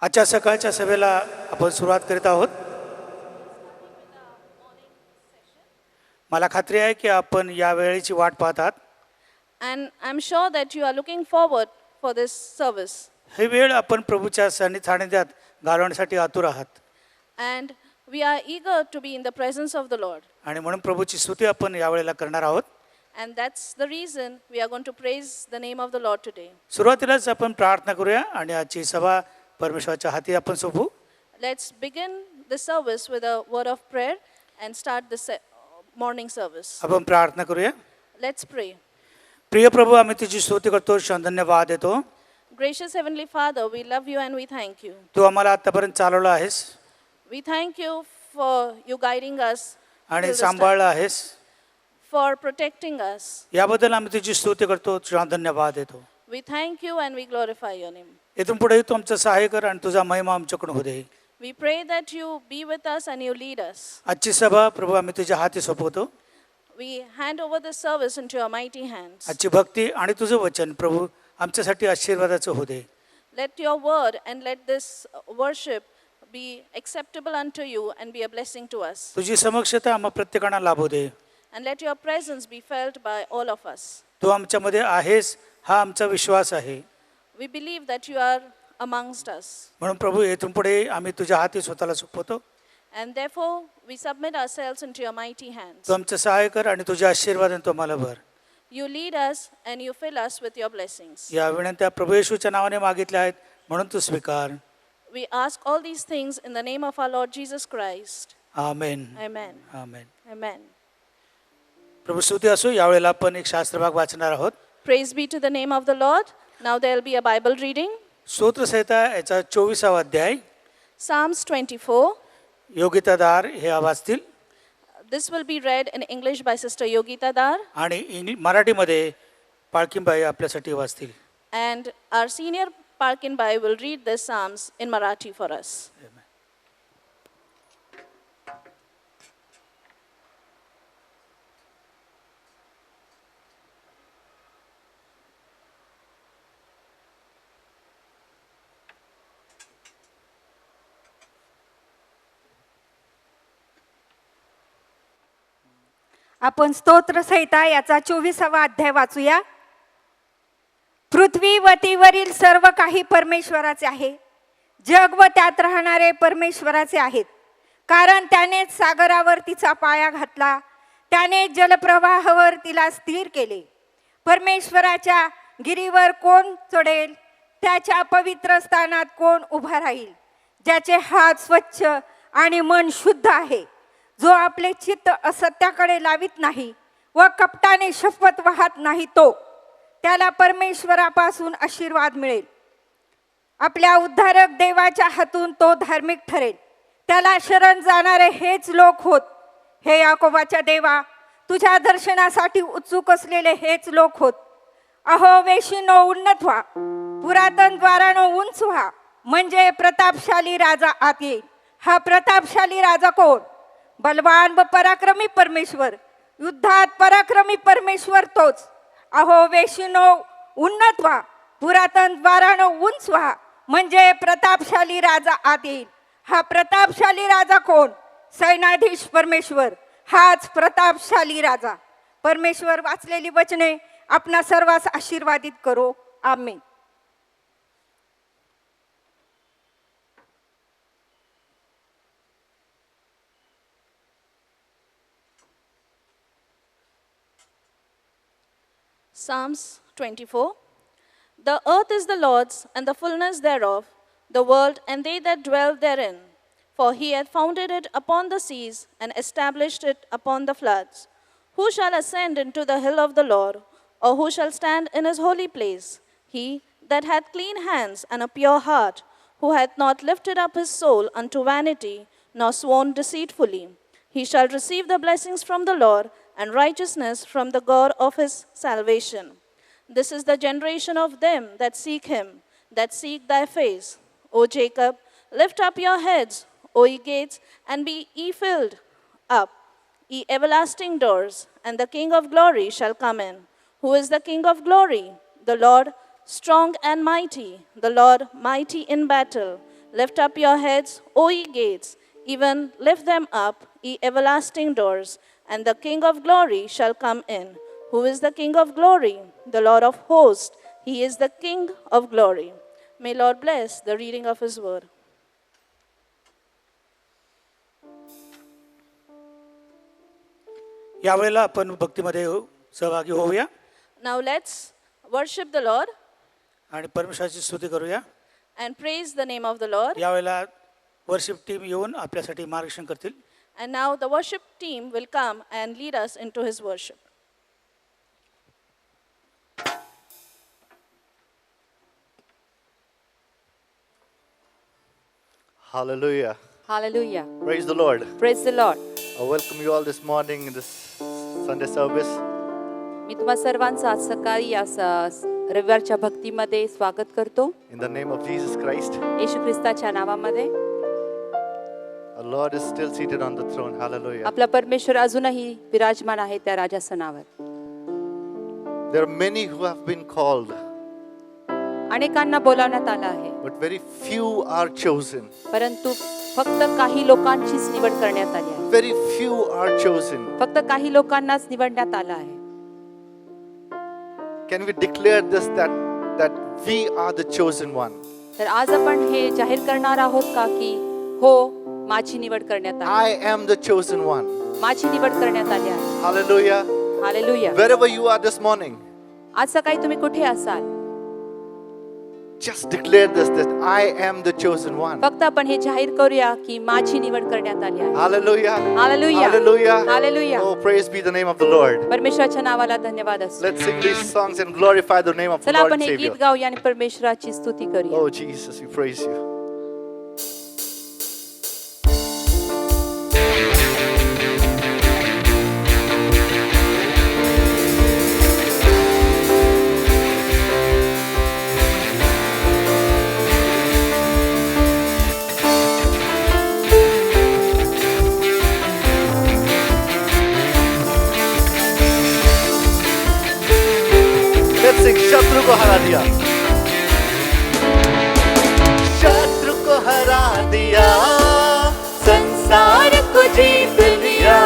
आजच्या सकाळच्या सभेला आपण सुरुवात करीत आहोत. मला खात्री आहे की आपण या वेळेची वाट पाहतात. And I'm sure that you are looking forward for this service. ही वेळ आपण प्रभूच्या सानिध्यात घालवण्यासाठी आतुर आहात. And we are eager to be in the presence of the Lord. आणि म्हणून प्रभूची स्तुती आपण या वेळेला करणार आहोत. And that's the reason we are going to praise the name of the Lord today. सुरुवातीलाच आपण प्रार्थना करूया आणि आजची सभा परमेश्वराच्या हाती आपण SOPU. Let's begin the service with a word of prayer and start the morning service. आपण प्रार्थना करूया. Let's pray. प्रिय प्रभू, आम्ही तुझी स्तुती करतो, धन्यवाद देतो. Gracious Heavenly Father, we love you and we thank you. तू आम्हाला आतापर्यंत चालवलं आहेस We thank you for you guiding us, आणि till this सांभाळलं time, आहेस. for protecting us. याबद्दल आम्ही तुझी स्तुती करतो, धन्यवाद देतो. We thank you and we glorify your name. इथून पुढे तू आमचं सहाय्य कर आणि तुझा महिमा आमच्याकडून होऊ दे. We pray that you be with us and you lead us. आजची सभा प्रभू आम्ही तुझ्या हाती सोपवतो. We hand over this service into your mighty hands. आजची भक्ती आणि तुझं वचन प्रभू आमच्यासाठी आशीर्वादाचं होऊ दे. Let your word and let this worship be acceptable unto you and be a blessing to us. तुझी समक्षता आम्हा प्रत्येकांना लाभू दे. And let your presence be felt by all of us. तू आमच्यामध्ये आहेस हा आमचा विश्वास आहे. We believe that you are amongst us. म्हणून प्रभू इथून पुढे आम्ही तुझ्या हाती स्वतःला सोपवतो. And therefore we submit ourselves into your mighty hands. तू आमचं सहाय्य कर आणि तुझ्या आशीर्वादाने तू आम्हाला भर. You lead us and you fill us with your blessings. या विनंत्या प्रभू येशूच्या नावाने मागितल्या आहेत म्हणून तू स्वीकार. We ask all these things in the name of our Lord Jesus Christ. Amen. Amen. Amen. Amen. प्रभू स्तुती असो. यावेळेला आपण एक शास्त्रभाग वाचणार आहोत. Praise be to the name of the Lord. Now there will be a Bible reading. स्तोत्रसंहिता याचा 24वा अध्याय. Psalms 24. योगितादार हे वाचतील This will be read in English by Sister Yogita Dar. आणि मराठीमध्ये पाळकींबाई आपल्यासाठी वाचतील. And our senior Parkin Bai will read the Psalms in Marathi for us. आपण स्तोत्रसंहिता याचा 24वा अध्याय वाचूया. पृथ्वी व तीवरील सर्व काही परमेश्वराचे आहे. जग व त्यात राहणारे परमेश्वराचे आहेत. कारण त्याने सागरावर तिचा पाया घातला, त्याने जलप्रवाहावर तिला स्थिर केले. परमेश्वराच्या गिरीवर कोण चढेल? त्याच्या पवित्र स्थानात कोण उभा राहील? ज्याचे हात स्वच्छ आणि मन शुद्ध आहे, जो आपले चित्त असत्याकडे लावित नाही व कपटाने शपथ वाहत नाही, तो त्याला परमेश्वरापासून आशीर्वाद मिळेल. आपल्या उद्धारक देवाच्या हातून तो धार्मिक ठरेल. त्याला शरण जाणारे हेच लोक होत. हे याकोबाच्या देवा, तुझ्या दर्शनासाठी उत्सुक असलेले हेच लोक होत. अहो वेशीनो, उन्नत व्हा, पुरातन द्वारानो उंच व्हा, म्हणजे प्रतापशाली राजा आत येईल. हा प्रतापशाली राजा कोण? बलवान व पराक्रमी परमेश्वर, युद्धात पराक्रमी परमेश्वर तोच. अहो वेशीनो, उन्नत व्हा, पुरातन द्वारानो उंच व्हा, म्हणजे प्रतापशाली राजा आत येईल. हा प्रतापशाली राजा कोण? सैन्याधीश परमेश्वर, हाच प्रतापशाली राजा. परमेश्वर वाचलेली वचने आपणा सर्वांस आशीर्वादित करो. आमेन. Psalms 24. The earth is the Lord's and the fullness thereof, the world and they that dwell therein. For he hath founded it upon the seas and established it upon the floods. Who shall ascend into the hill of the Lord, or who shall stand in his holy place? He that hath clean hands and a pure heart, who hath not lifted up his soul unto vanity, nor sworn deceitfully. He shall receive the blessings from the Lord, and righteousness from the God of his salvation. This is the generation of them that seek him, that seek thy face. O Jacob, lift up your heads, O ye gates, and be ye filled up, ye everlasting doors, and the King of glory shall come in. Who is the King of glory? The Lord strong and mighty, the Lord mighty in battle. Lift up your heads, O ye gates, even lift them up, ye everlasting doors, and the King of glory shall come in. Who is the King of glory? The Lord of hosts. He is the King of glory. May Lord bless the reading of his word. यावेळेला आपण भक्तीमध्ये सहभागी होऊया Now let's worship the Lord आणि परमेश्वराची स्तुती करूया. and praise the name of the Lord. यावेळेला worship team येऊन आपल्यासाठी मार्गदर्शन करतील. And now the worship team will come and lead us into his worship. Hallelujah. Hallelujah. Praise the Lord. Praise the Lord. I welcome you all this morning in this Sunday service. मी तुम्हा सर्वांचं आज सकाळी या रविवारच्या भक्तीमध्ये स्वागत करतो. In the name of Jesus Christ. Yeshu ख्रिस्ताच्या नावामध्ये. Our Lord is still seated on the throne. Hallelujah. आपला परमेश्वर अजूनही विराजमान आहे त्या राजासनावर. There are many who have been called, अनेकांना बोलावण्यात आलं आहे, but very few are chosen. परंतु फक्त काही लोकांचीच निवड करण्यात आली आहे. Very few are chosen. फक्त काही लोकांनाच निवडण्यात आलं आहे. Can we declare this that we are the chosen one? तर आज आपण हे जाहीर करणार आहोत का की हो, माझी निवड करण्यात आली, I am the chosen one. माझी निवड करण्यात आली आहे. Hallelujah. Hallelujah. Wherever you are this morning, आज सकाळी तुम्ही कुठे असाल, just declare this that I am the chosen one. फक्त आपण हे जाहीर करूया की माझी निवड करण्यात आली आहे. Hallelujah. Hallelujah. Hallelujah. Hallelujah. Oh, praise be the name of the Lord. परमेश्वराच्या नावाला धन्यवाद असो. Let's sing these songs and glorify the name of the चला Lord आपण and हे Savior. गीत गाऊया आणि परमेश्वराची स्तुती करूया. Oh, Jesus, we praise you. Let's sing शत्रु को हरा दिया. शत्रु को हरा दिया, संसार को जीत लिया,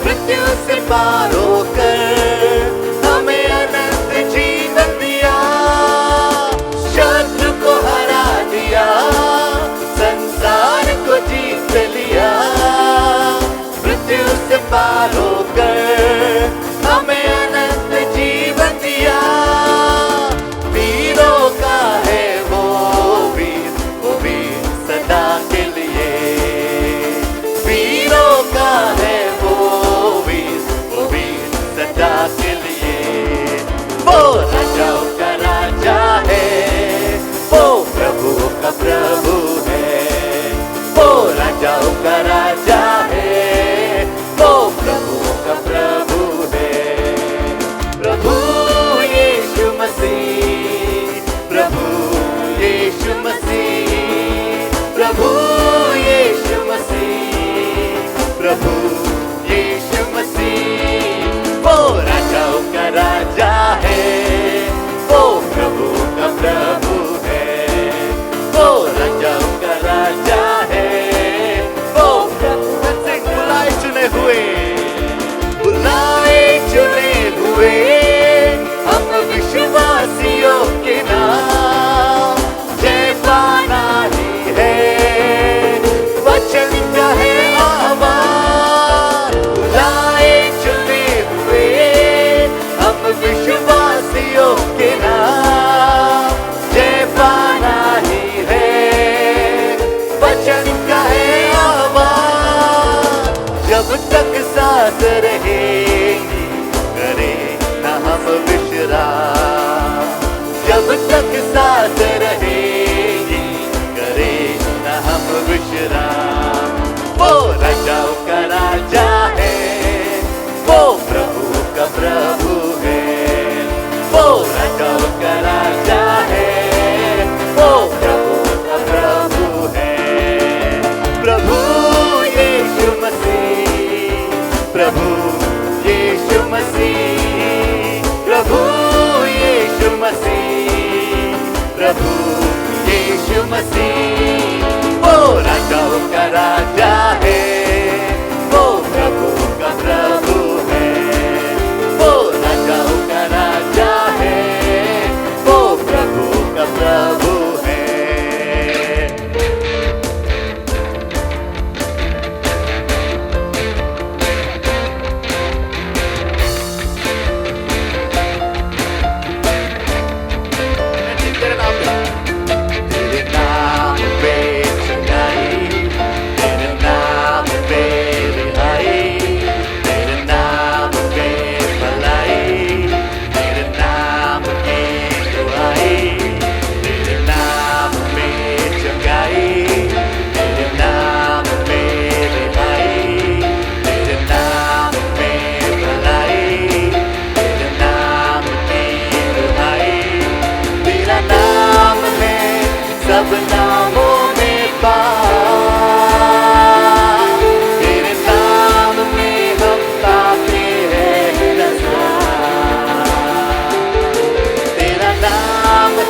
मृत्यु से पार होकर हमें अनंत जीवन दिया. शत्रु को हरा दिया, संसार को जीत लिया, मृत्यु से पार होकर हमें अनंत जीवन दिया. वीरों का है वो वीर सदा के लिए. वीरों का है वो वीर सदा के लिए. वो राजाओं का राजा है, वो प्रभु का प्रभु है. वो राजाओं का राजा है, वो प्रभु का प्रभु है. प्रभु यीशु मसीह, प्रभु यीशु मसीह, प्रभु यीशु मसीह, प्रभु यीशु मसीह. वो राजाओं का राजा है, वो प्रभु का प्रभु है. वो राजाओं का राजा है, वो प्रभु से बुलाए चुने हुए, बुलाए चुने हुए हम विश्वासियों के नाम. जय पाना ही है, वचन का है आह्वान. बुलाए चुने हुए हम विश्वासियों के नाम. जय पाना ही है, वचन का है आह्वान. जब तक साथ रहेंगी करे न हम विश्राम. जब तक साथ रहेंगी करे न हम विश्राम. वो राजाओं का राजा है, वो प्रभु का प्रभु है. वो राजाओं का राजा है, वो प्रभु का प्रभु है. प्रभु यीशु मसीह, प्रभु यीशु मसीह, प्रभु यीशु मसीह, प्रभु यीशु मसीह.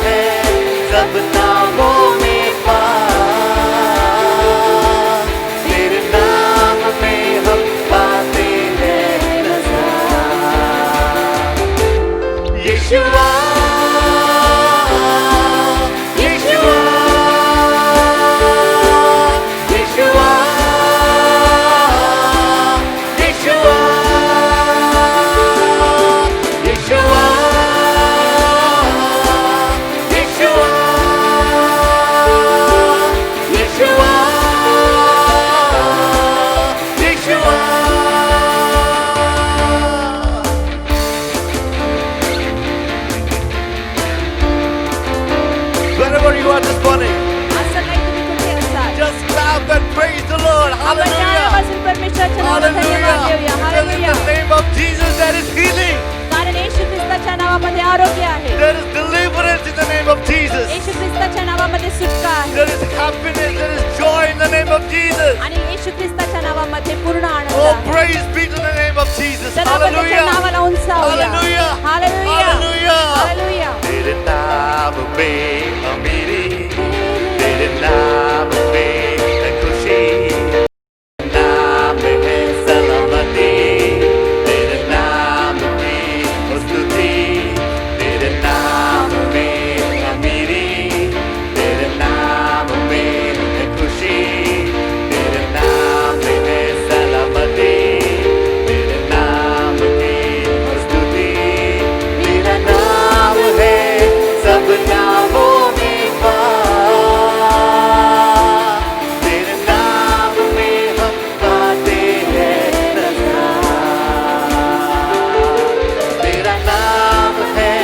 है सब नामों में पास, तेरे नाम में हम पाते हैं नजात। यीशुआ यीशुआ यीशुआ यीशुआ यीशुआ यीशुआ यीशुआ यीशुआ। Wherever you are this morning, असं काही तुम्ही कुठे असाल, just clap and praise the Lord. आपण Hallelujah. टाळ्यावाजून परमेश्वराच्या नावाला धन्यवाद देऊया. Hallelujah. Because in hallelujah. the name of Jesus there is healing. कारण येशू ख्रिस्ताच्या नावामध्ये आरोग्य आहे. There is deliverance in the name of Jesus. येशू ख्रिस्ताच्या नावामध्ये सुटका आहे. There is happiness, there is joy in the name of Jesus. आणि येशू ख्रिस्ताच्या नावामध्ये पूर्ण आनंद Oh, आहे. praise be to the name of Jesus. चला आपण त्याच्या Hallelujah. नावाला उंचावूया. Hallelujah. हालेलुया. Hallelujah. हालेलुया. तेरे नाम में अमीरी, तेरे नाम में है खुशी, नाम है सलामती, तेरे नाम की स्तुति, तेरे नाम में अमीरी, तेरे नाम में है खुशी, तेरे नाम है सलामती, तेरे नाम की स्तुति, तेरा नाम है सब नामों में पास, तेरे नाम में हम पाते हैं नजात। तेरा नाम है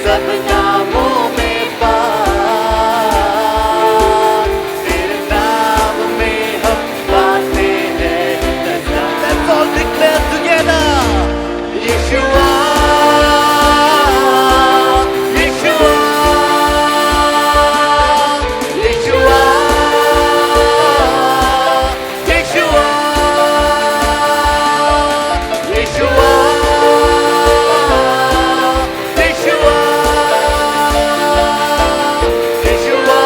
सब नामों में पास, तेरे नाम में हम पाते हैं नजात। Let's all declare together. Yeshua, Yeshua, Yeshua, Yeshua, Yeshua, Yeshua, Yeshua,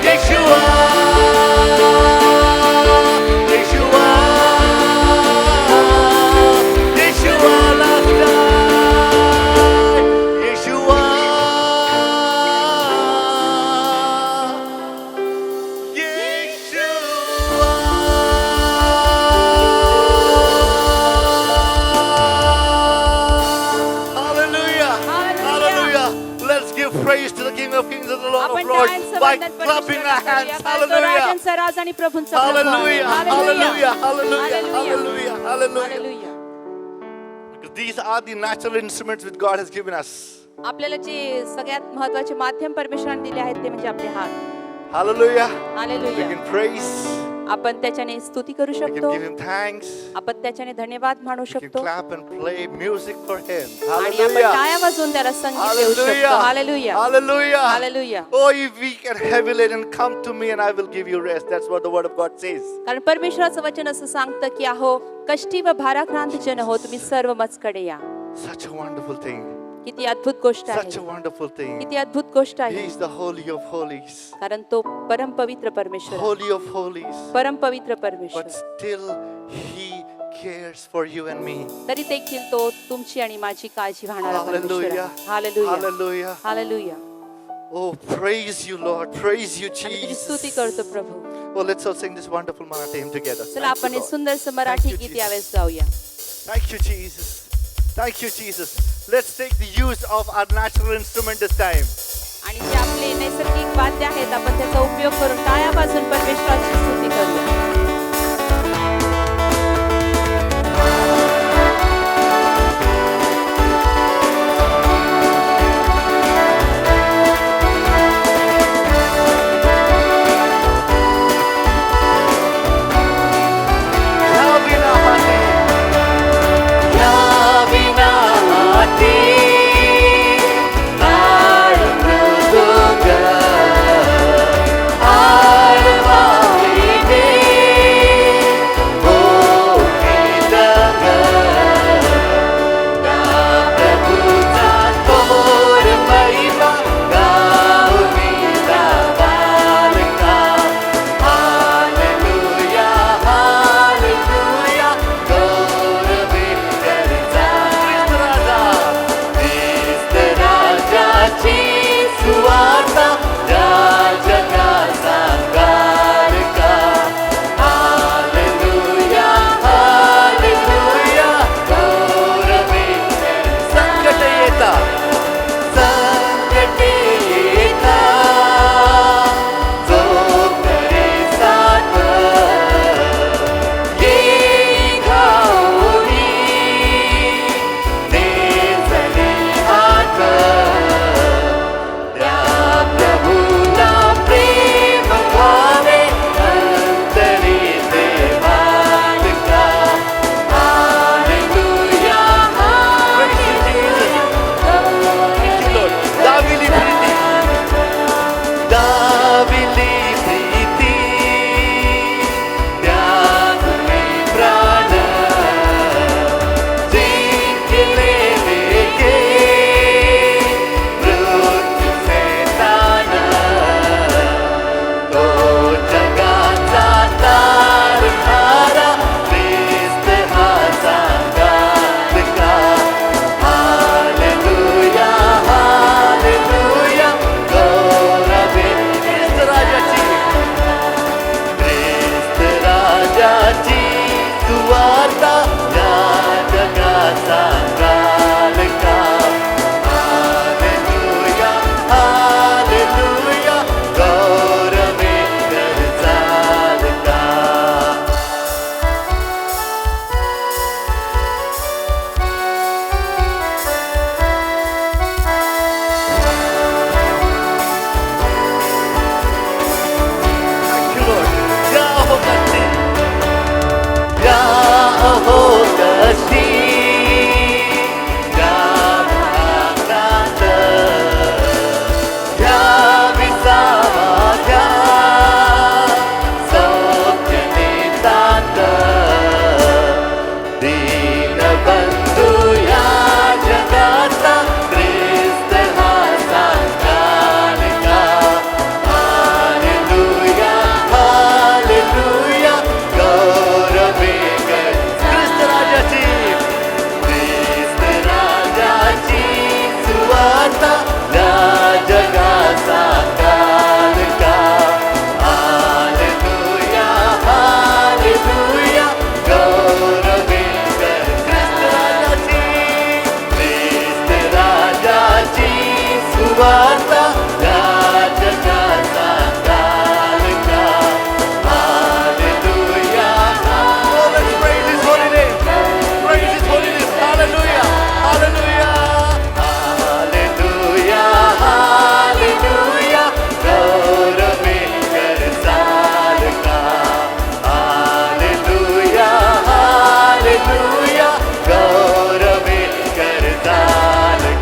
Yeshua, Yeshua, Yeshua last time. Yeshua, Hallelujah. Hallelujah. Let's give praise to the King of Kings and the Lord of आपण Lords टाळ्यांचं by वंदन clapping our परमेश्वराला hands. करूया. कारण तो Hallelujah. राजांचा राजा आणि प्रभूंचा प्रभू आहे. Hallelujah. Hallelujah. Hallelujah. Hallelujah. Hallelujah. Hallelujah. Hallelujah. Because these are the natural instruments which God has given us. आपल्याला जे सगळ्यात महत्वाचे माध्यम परमेश्वराने दिले आहेत ते म्हणजे आपले हात. Hallelujah. We hallelujah. can praise. आपण त्याच्याने स्तुती करू We can शकतो, give Him thanks. आपण त्याच्याने धन्यवाद मानू We can शकतो clap and play music for Him. आणि आपण Hallelujah. टाळ्या वाजवून त्याला संगीत देऊ शकतो. Hallelujah. Hallelujah. Hallelujah. Hallelujah. Oh, if we can heavy laden, come to me and I will give you rest. That's what the word of God says. कारण परमेश्वराचं वचन असं सांगतं की अहो कष्टी व भाराक्रांत जन हो तुम्ही सर्व मजकडे या. Such a wonderful thing. किती अद्भुत गोष्ट Such a आहे, wonderful thing. किती अद्भुत गोष्ट He आहे. is the Holy of Holies. कारण तो परम पवित्र परमेश्वर आहे. Holy of Holies. परम पवित्र But परमेश्वर, still, He cares for you and me. तरी देखील तो तुमची आणि माझी काळजी वाहणारा परमेश्वर Hallelujah. आहे. Hallelujah. Hallelujah. Hallelujah. Oh, praise you, Lord. Praise you, आम्ही तुझी Jesus. स्तुती करतो प्रभू. Oh, let's all sing this wonderful Marathi hymn together. चला Thank आपण you, hey Lord. सुंदरसं Marathi Thank you, गीत Jesus. यावेळेस गाऊया. Thank you, Jesus. Thank you, Jesus. Let's take the use of our natural instrument this time. आणि जे आपले नैसर्गिक वाद्य आहेत आपण त्याचा उपयोग करून टाळ्या वाजून परमेश्वराची स्तुती करूया. Yavinati, सुवार्ता याजकाचा कालका. Hallelujah. Oh, let's praise His holy name. Praise His holy name. Hallelujah. Hallelujah. Hallelujah. Hallelujah. गौरवे कर सालका. Hallelujah. Hallelujah. गौरवे कर सालका.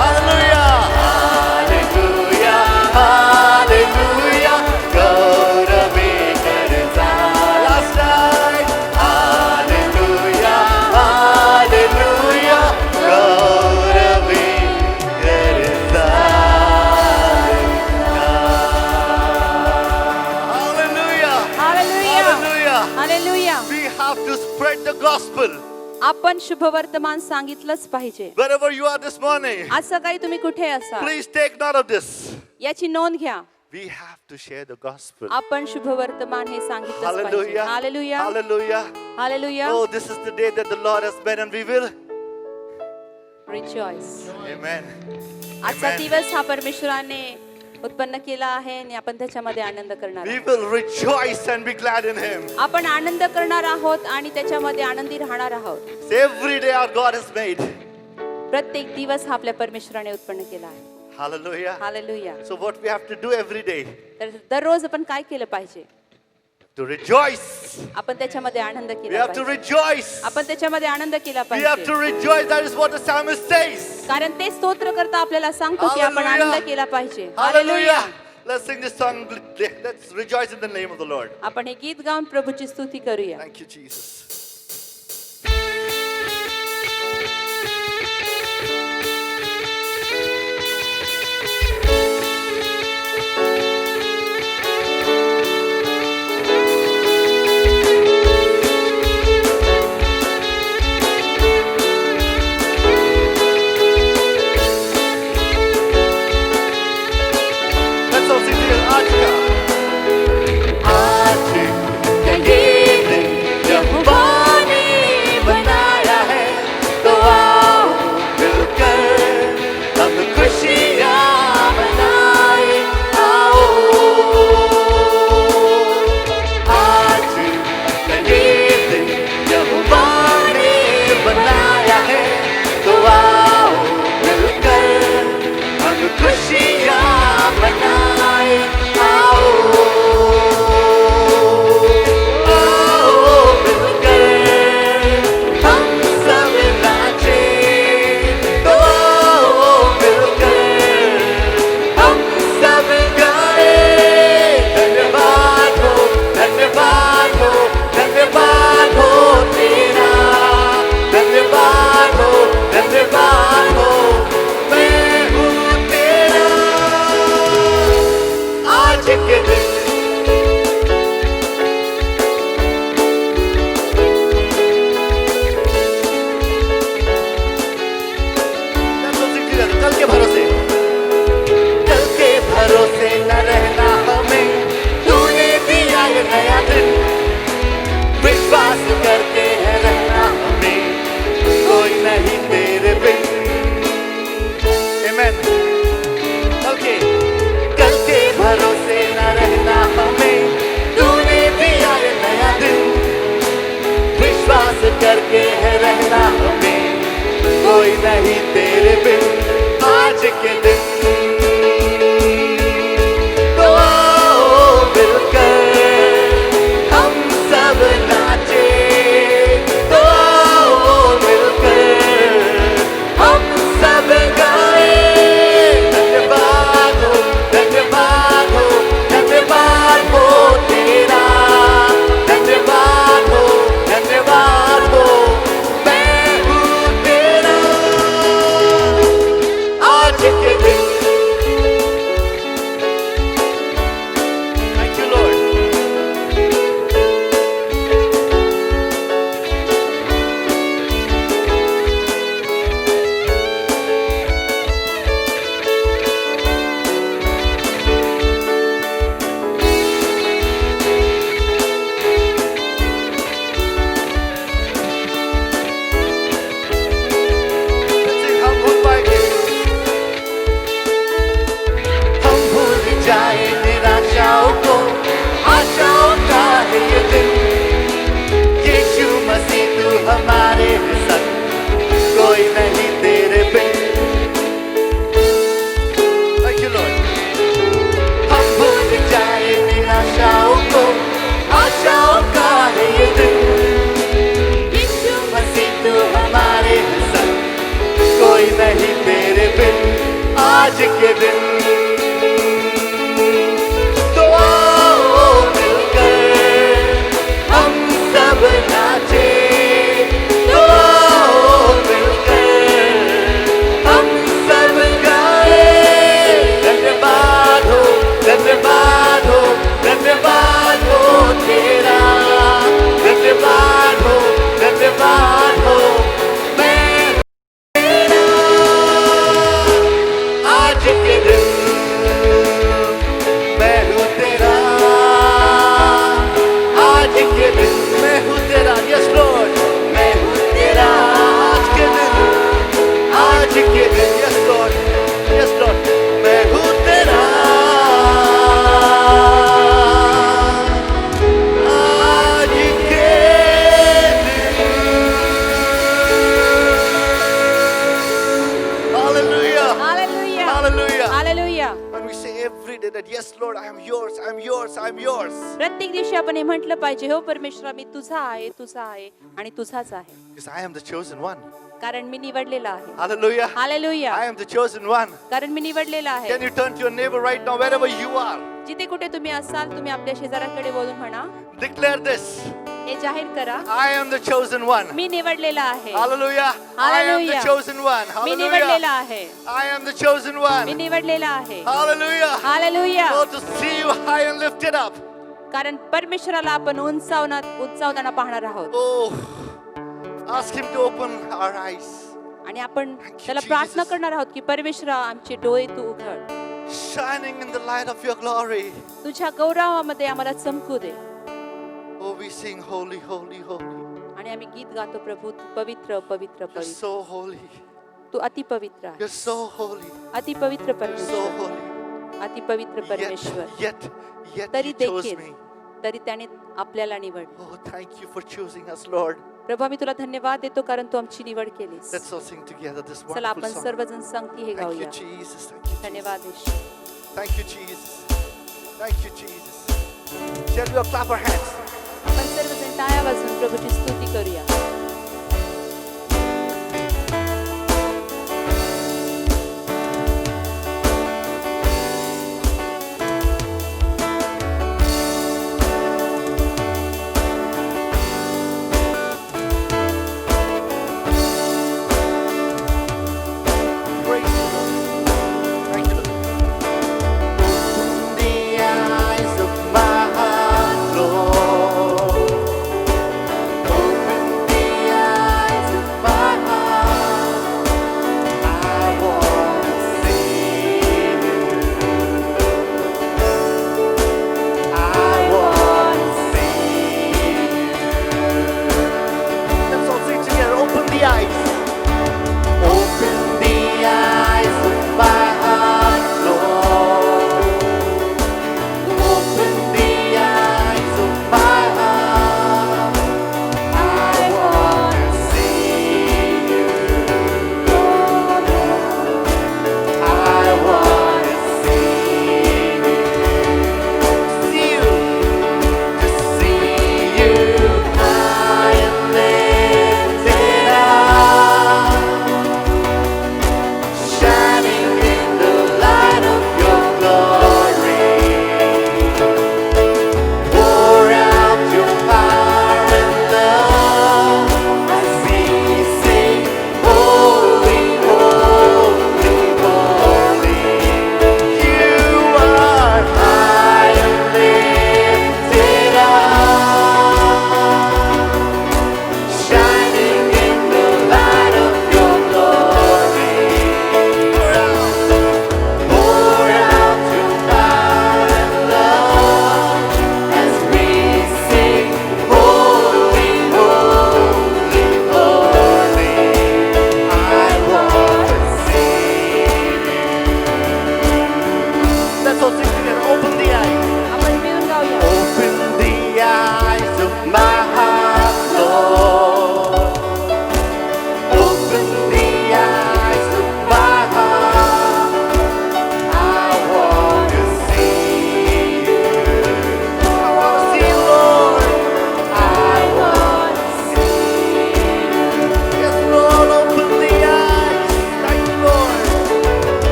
Hallelujah. Hallelujah. Hallelujah. गौरवे कर सालका. Last time. Hallelujah. Hallelujah. गौरवे कर Hallelujah. Hallelujah Hallelujah. Hallelujah. We have to spread the gospel आपण शुभवर्तमान सांगितलंच पाहिजे. wherever you are this morning. आज सकाळी तुम्ही कुठे असा Please take note of this. याची नोंद घ्या. We have to share the gospel. आपण शुभवर्तमान हे सांगितलंच पाहिजे. Hallelujah. Hallelujah Hallelujah. Hallelujah. Oh, this is the day that the Lord has made and we will. Rejoice. Amen. आजचा Amen. दिवस हा परमेश्वराने उत्पन्न केला आहे आणि आपण त्याच्यामध्ये आनंद करणार We आहोत. will rejoice and be glad in Him. आपण आनंद करणार आहोत आणि त्याच्यामध्ये आनंदी राहणार आहोत. Every day our God has made. प्रत्येक दिवस हा आपल्या परमेश्वराने उत्पन्न केला आहे. Hallelujah. Hallelujah. So what we have to do every day? तर दररोज आपण काय केलं पाहिजे? To rejoice. आपण त्याच्यामध्ये आनंद We केला have to पाहिजे. rejoice. आपण त्याच्यामध्ये आनंद केला We have to पाहिजे. rejoice. That is what the psalmist says. कारण ते स्तोत्र करता आपल्याला सांगतो की आपण Hallelujah. आनंद केला पाहिजे. Hallelujah. Let's sing this song. Let's rejoice in the name of the Lord. आपण हे गीत गाऊन प्रभूची स्तुती करूया. Thank you, Jesus. Let's all sing together. आज का दिन जब पानी बनाया है तो आओ मिलकर हम खुशियाँ मनाए. आओ आज का दिन जब पानी बनाया है तो आओ मिलकर हम खुशियाँ मनाए. आओ मिलकर हम सब नाचे. तो मिलकर हम सब गाए. धन्यवाद हो धन्यवाद हो धन्यवाद हो तेरा. धन्यवाद हो मैं हूँ तेरा. आज के दिन कल के भरोसे न रहना हमें. तूने दिया ये नया दिन. विश्वास करके है रहना हमें. कोई नहीं तेरे बिन. Amen. कल के भरोसे न रहना हमें. तूने दिया ये नया दिन. विश्वास करके है रहना हमें. कोई नहीं तेरे बिन. आज के दिन तो आओ मिलकर हम सब नाचे. तो आओ मिलकर हम सब गाए. धन्यवाद हो धन्यवाद हो धन्यवाद हो तेरा. धन्यवाद हो मैं हूँ तेरा. आज के दिन तो आओ मिलकर हम सब नाचे, तो आओ मिलकर हम सब गाए। धन्यवाद हो, धन्यवाद हो, धन्यवाद हो तेरा, धन्यवाद हो, धन्यवाद हो। मैं तेरा आज के दिन, मैं हूँ तेरा आज के दिन, मैं हूँ तेरा। यस लॉर्ड, मैं हूँ तेरा आज के दिन, आज के दिन। यस लॉर्ड, यस लॉर्ड, मैं हूँ तेरा आज के दिन। Hallelujah. Hallelujah. Hallelujah. Hallelujah. When we say every day that yes Lord, I am yours, I am yours, I am yours. प्रत्येक दिवशी आपण हे म्हटलं पाहिजे, हो परमेश्वरा मी तुझा आहे, तुझा आहे आणि तुझाच आहे, Because I am the chosen one. कारण मी निवडलेला आहे. Hallelujah. Hallelujah. I am the chosen one. कारण मी निवडलेला आहे. Can you turn to your neighbor right now, wherever you are? जिथे कुठे तुम्ही असाल, तुम्ही आपल्या शेजाऱ्यांकडे बोलून म्हणा, Declare this. हे जाहीर करा, I am the chosen one. मी निवडलेला आहे. Hallelujah. I am the Hallelujah. chosen one. मी निवडलेला Hallelujah. आहे. I am the chosen me one. निवडलेला आहे. Hallelujah. Hallelujah. Oh, to see you high and lifted up. कारण परमेश्वराला आपण उंचावताना पाहणार आहोत. Oh, ask him to open our eyes. आणि आपण you, त्याला प्रार्थना Jesus. करणार आहोत की परमेश्वरा आमचे डोळे तू उघड, Shining in the light of your glory. तुझ्या गौरवामध्ये आम्हाला चमकू दे. Oh, we sing holy, holy, holy. आणि आम्ही गीत गातो, प्रभू तू पवित्र पवित्र You're पवित्र, so holy. तू अति पवित्र आहे, You're so holy. अति पवित्र You're so परमेश्वर, holy. अति पवित्र परमेश्वर. Yet तरी you chose देखील me. तरी त्याने आपल्याला निवडलं. Oh, thank you for choosing us, Lord. प्रभू आम्ही तुला धन्यवाद देतो, कारण तू आमची निवड केलीस. Let's all sing together this चला wonderful आपण song. सर्वजण संगती हे Thank you, गाऊया. Jesus. Thank you, Jesus. धन्यवाद येशू. Thank you, Jesus. Thank you, Jesus. Shall we all clap our hands? आपण सर्वजण टाळ्या वाजवून प्रभूची स्तुती करूया. Praise the Lord. Thank you, Lord. Open the eyes of my heart, Lord. Open the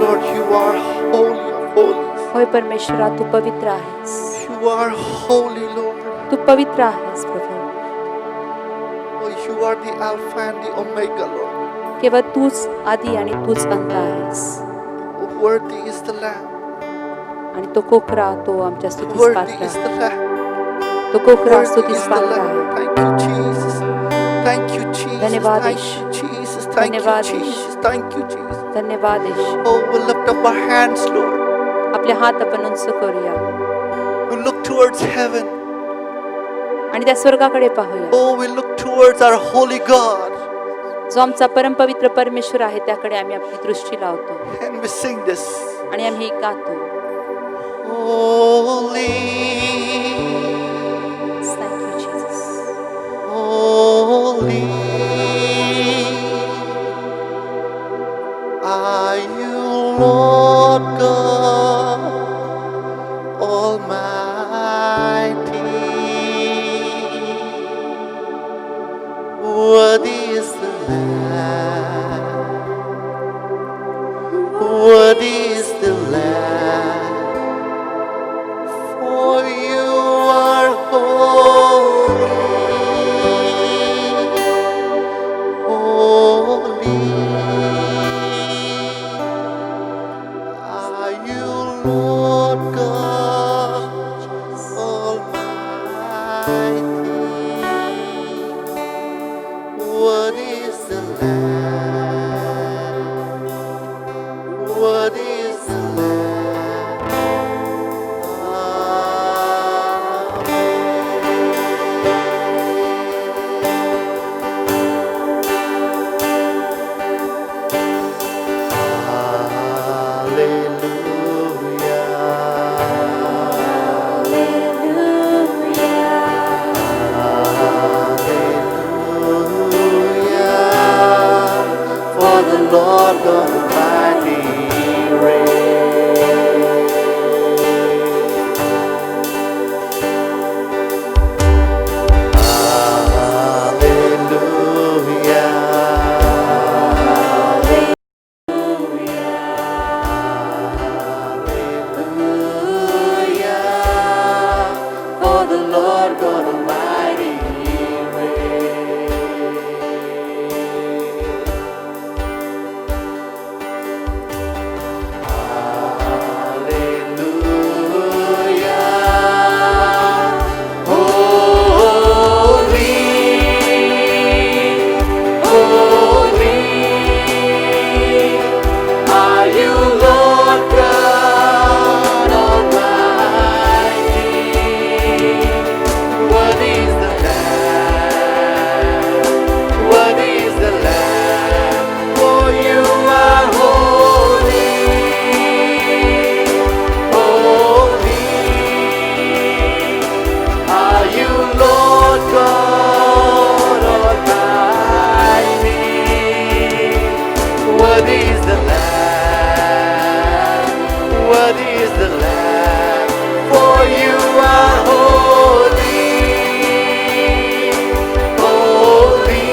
Lord, you are holy of holies. होय परमेश्वरा तू पवित्र आहेस. You are holy, Lord. तू पवित्र आहेस प्रभू. Oh, you are the Alpha and the Omega, Lord. केवळ तूच आदी आणि तूच अंत आहेस. Worthy is the Lamb. आणि तो कोकरा तो आमच्या स्तुतीस Worthy पात्र is आहे. the Lamb. तो कोकरा Worthy स्तुतीस is the पात्र Lamb. आहे. Thank you, Jesus. Thank you, Jesus. धन्यवाद Thank Ish. you, Jesus. Thank you, धन्यवाद ईश. Jesus. Thank you, Jesus. धन्यवाद ईश. Oh, we'll lift up our hands, Lord. आपले हात आपण उंच करूया We look towards heaven. आणि त्या स्वर्गाकडे पाहूया. Oh, we look towards our holy God. जो आमचा परमपवित्र परमेश्वर आहे त्याकडे आम्ही आपली दृष्टी लावतो And we sing this. आणि आम्ही गातो. Holy, Thank you, Jesus. holy are you, Lord God Almighty. Worthy is the Lamb. Worthy is the Lamb. For you are holy. Holy are you, Lord God Almighty. What is the Lamb? What is the Lamb? For the Lord God Almighty reigns. Hallelujah. Hallelujah. For the Lord God Almighty reigns. Hallelujah. Holy, holy are you, Lord God Almighty. What is the Lamb? What is the Lamb? For you are holy. Holy are you, Lord God Almighty. What is the Lamb? What is the Lamb? For you are holy. Holy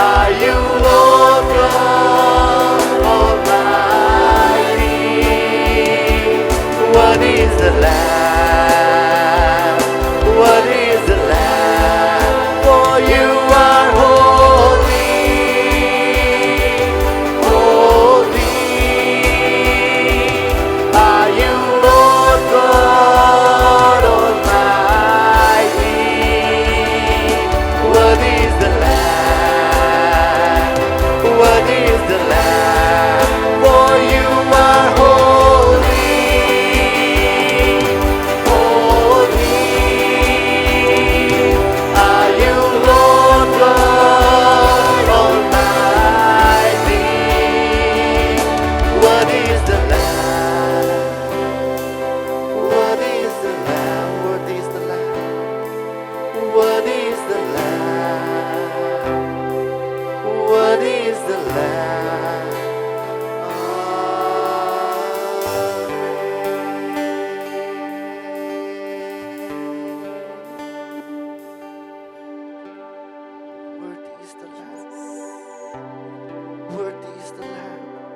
are you, Lord God Almighty. What is the Lamb? What is the Lamb? For you are holy. Holy are you, Lord God Almighty. What is the Lamb? What is the Lamb? For you are holy. Holy are you, Lord God Almighty. What is the Lamb? What is the Lamb? What is the Lamb? What is the Lamb? What is the Lamb? Worthy is the Lamb. Worthy is the Lamb.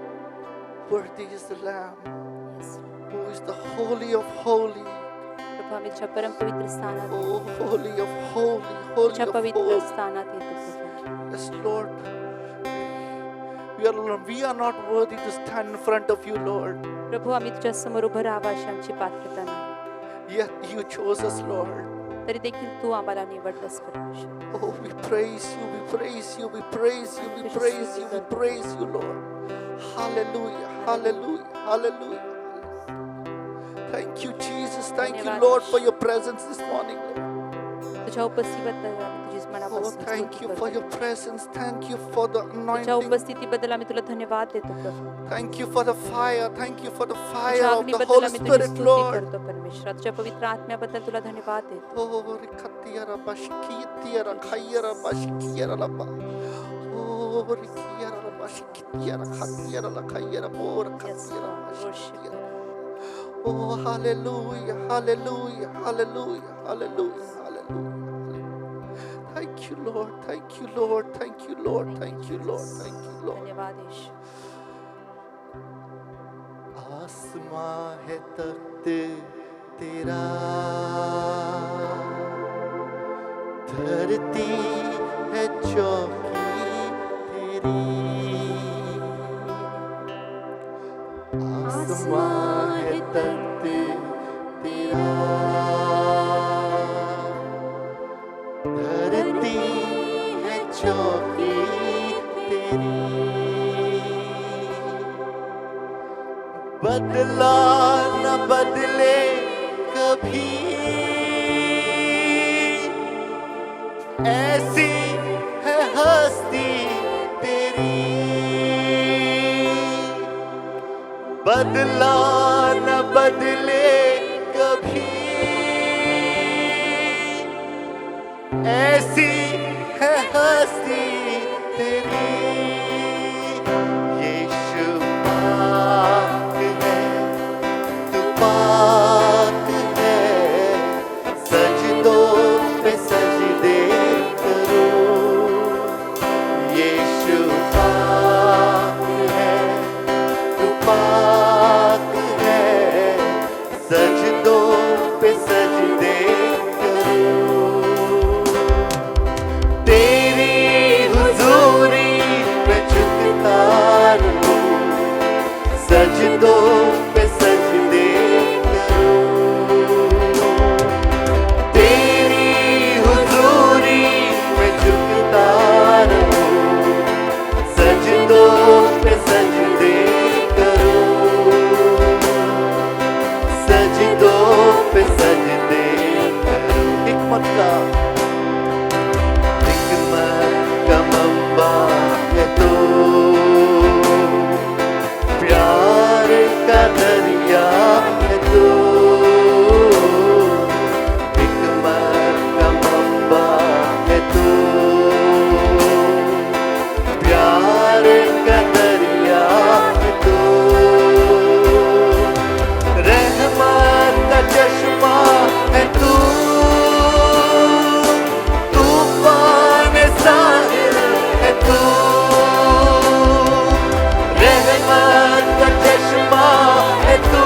worthy is the Lamb who is the holy of holy. प्रभू आम्ही तुझ्या परम पवित्र स्थानात Oh, येतो. holy of holy, holy तुझ्या of पवित्र holy. स्थानात येतो प्रभू. Yes, Lord. We are not worthy to stand in front of you, Lord. प्रभू आम्ही तुझ्या समोर उभं राहावं अशी आमची पात्रता नाही, Yet you chose us, Lord. तरी देखील तू आम्हाला निवडलंस परमेश्वर. Oh, we praise you, we praise you, we praise you, we praise you, we praise you, Lord. Hallelujah, hallelujah, hallelujah. Thank you, Jesus. Thank you, Lord, for your presence this morning, Lord. तुझ्या उपस्थितीबद्दल आम्ही तुझी Oh, मनापासून thank स्तुती you for करतो. your presence. Thank you for the तुझ्या anointing. उपस्थितीबद्दल आम्ही तुला धन्यवाद देतो प्रभू. Thank you for the fire. Thank you for the fire तुझ्या of the अग्नीबद्दल Holy आम्ही तुझी Spirit, स्तुती Lord. करतो परमेश्वर. तुझ्या पवित्र आत्म्याबद्दल तुला धन्यवाद देतो. Oh, rikatiyara bashkitiyara khayara bashkiyara laba. Oh, rikiyara bashkitiyara khatiyara la khayara bor Yes, khatiyara Lord. Worship you. bashkitiyara. Oh, hallelujah, hallelujah, hallelujah, hallelujah, hallelujah. Thank you, Lord. Thank you, Lord. Thank you, Lord. Thank you, Lord. Thank you, Lord. धन्यवाद यीशु. आसमां है तख्त तेरा, धरती है चौकी तेरी. आसमां है तख्त तेरा, धरती है चौकी तेरी. बदला न बदले कभी, ऐसी है हस्ती तेरी. बदला न बदले कभी, ऐसी है हस्ती तेरी. यीशु पाक है, तू पाक है, सजदों पे सजदे करूं. यीशु पाक है, तू पाक है, सजदों पे सजदे करूं. तेरी हुजूरी में झुकता रहूं, सजदों पे सजदे करूं. तेरी हुजूरी में झुकता रहूं, सजदों पे सजदे करूं. सजदों पे सजदे करूं. हिकमत का मंबा है तू, प्यार का दरिया है तू. हिकमत का मंबा है तू, प्यार का दरिया है तू. रहमत का चश्मा है तू, तूफान साहिल है तू. रहमत का चश्मा है तू,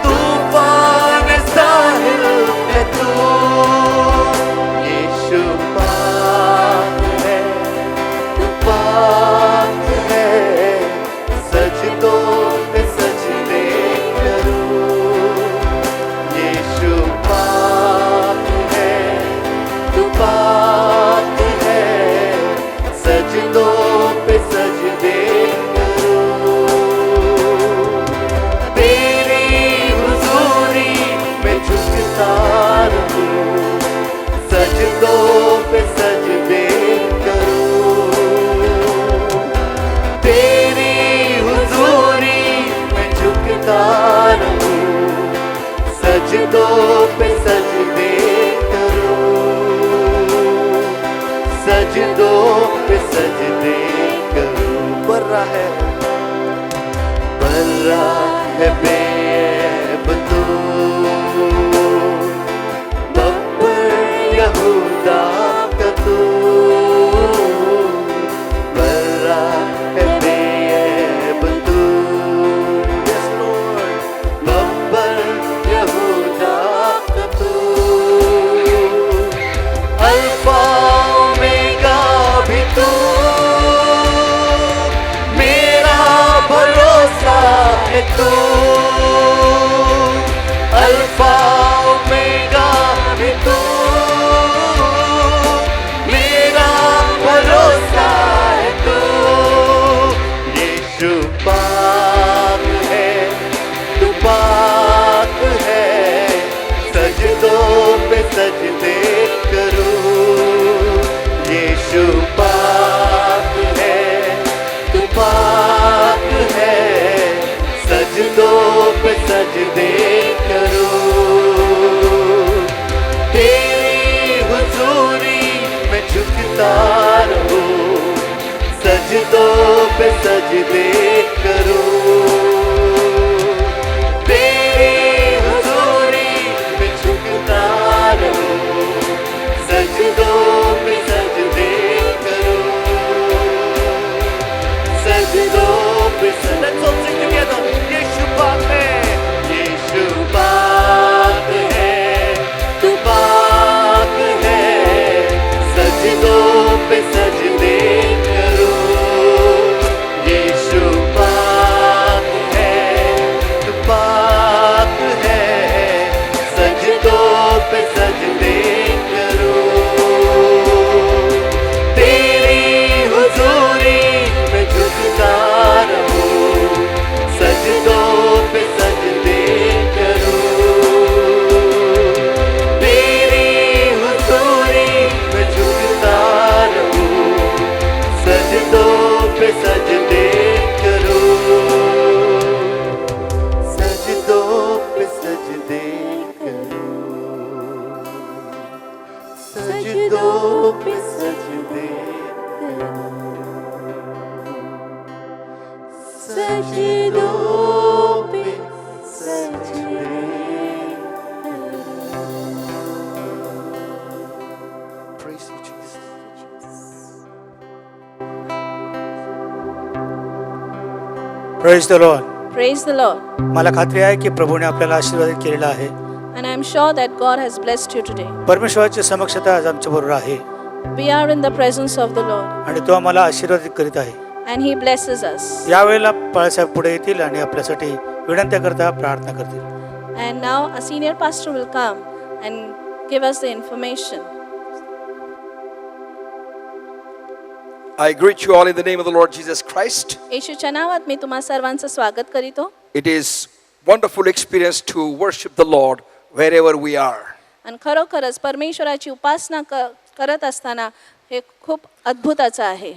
तूफान साहिल है तू. यीशु पाक है, तू पाक है, सजदों पे सजदे करूं. यीशु पाक है, तू पाक है, सजदों पे सजदे करूं. तेरी हुजूरी में झुकता रहूं, सजदों पे सजदे करूं. तेरी हुजूरी में झुकता रहूं, सजदों पे सजदे करूं. सजदों पे सजदे करूं. बर्रा है बेअब तू, बब्बर यहूदा का तू. बर्रा है बेअब सजदे करूं, तेरी हुजूरी में झुकता रहूं, सजदों पे सजदे करूं, तेरी हुजूरी में झुकता रहूं, सजदों पे सजदे करूं, सजदों पे सजदे। Let's all sing together. यीशु पाक है, यीशु पाक है, तू पाक है, सजदों पे सजदे करूं, यीशु पाक है, तू पाक है, सजदों पे सजदे करूं, तेरी हुजूरी में झुकता रहूं, सजदों पे सजदे करूं, तेरी हुजूरी में झुकता रहूं, सजदों पे सजदे करूं, सजदों पे सजदे करूं, सजदों पे सजदे सजदों पे सजदे। Praise you, Jesus. Praise the Lord. Praise the Lord. मला खात्री आहे की प्रभूने आपल्याला आशीर्वादित केलेला आहे. And I am sure that God has blessed you today. परमेश्वराची समक्षता आज आमच्या बरोबर आहे We are in the presence of the Lord, आणि तो आम्हाला आशीर्वादित करीत आहे. and He blesses us. यावेळेला बाळासाहेब पुढे येतील आणि आपल्यासाठी विनंत्या करता प्रार्थना करतील. And now a senior pastor will come and give us the information. I greet you all in the name of the Lord Jesus Christ. येशूच्या नावात मी तुम्हा सर्वांचं स्वागत करीतो. It is wonderful experience to worship the Lord wherever we are. आणि खरोखरच परमेश्वराची उपासना करत असताना हे खूप अद्भुताचं आहे.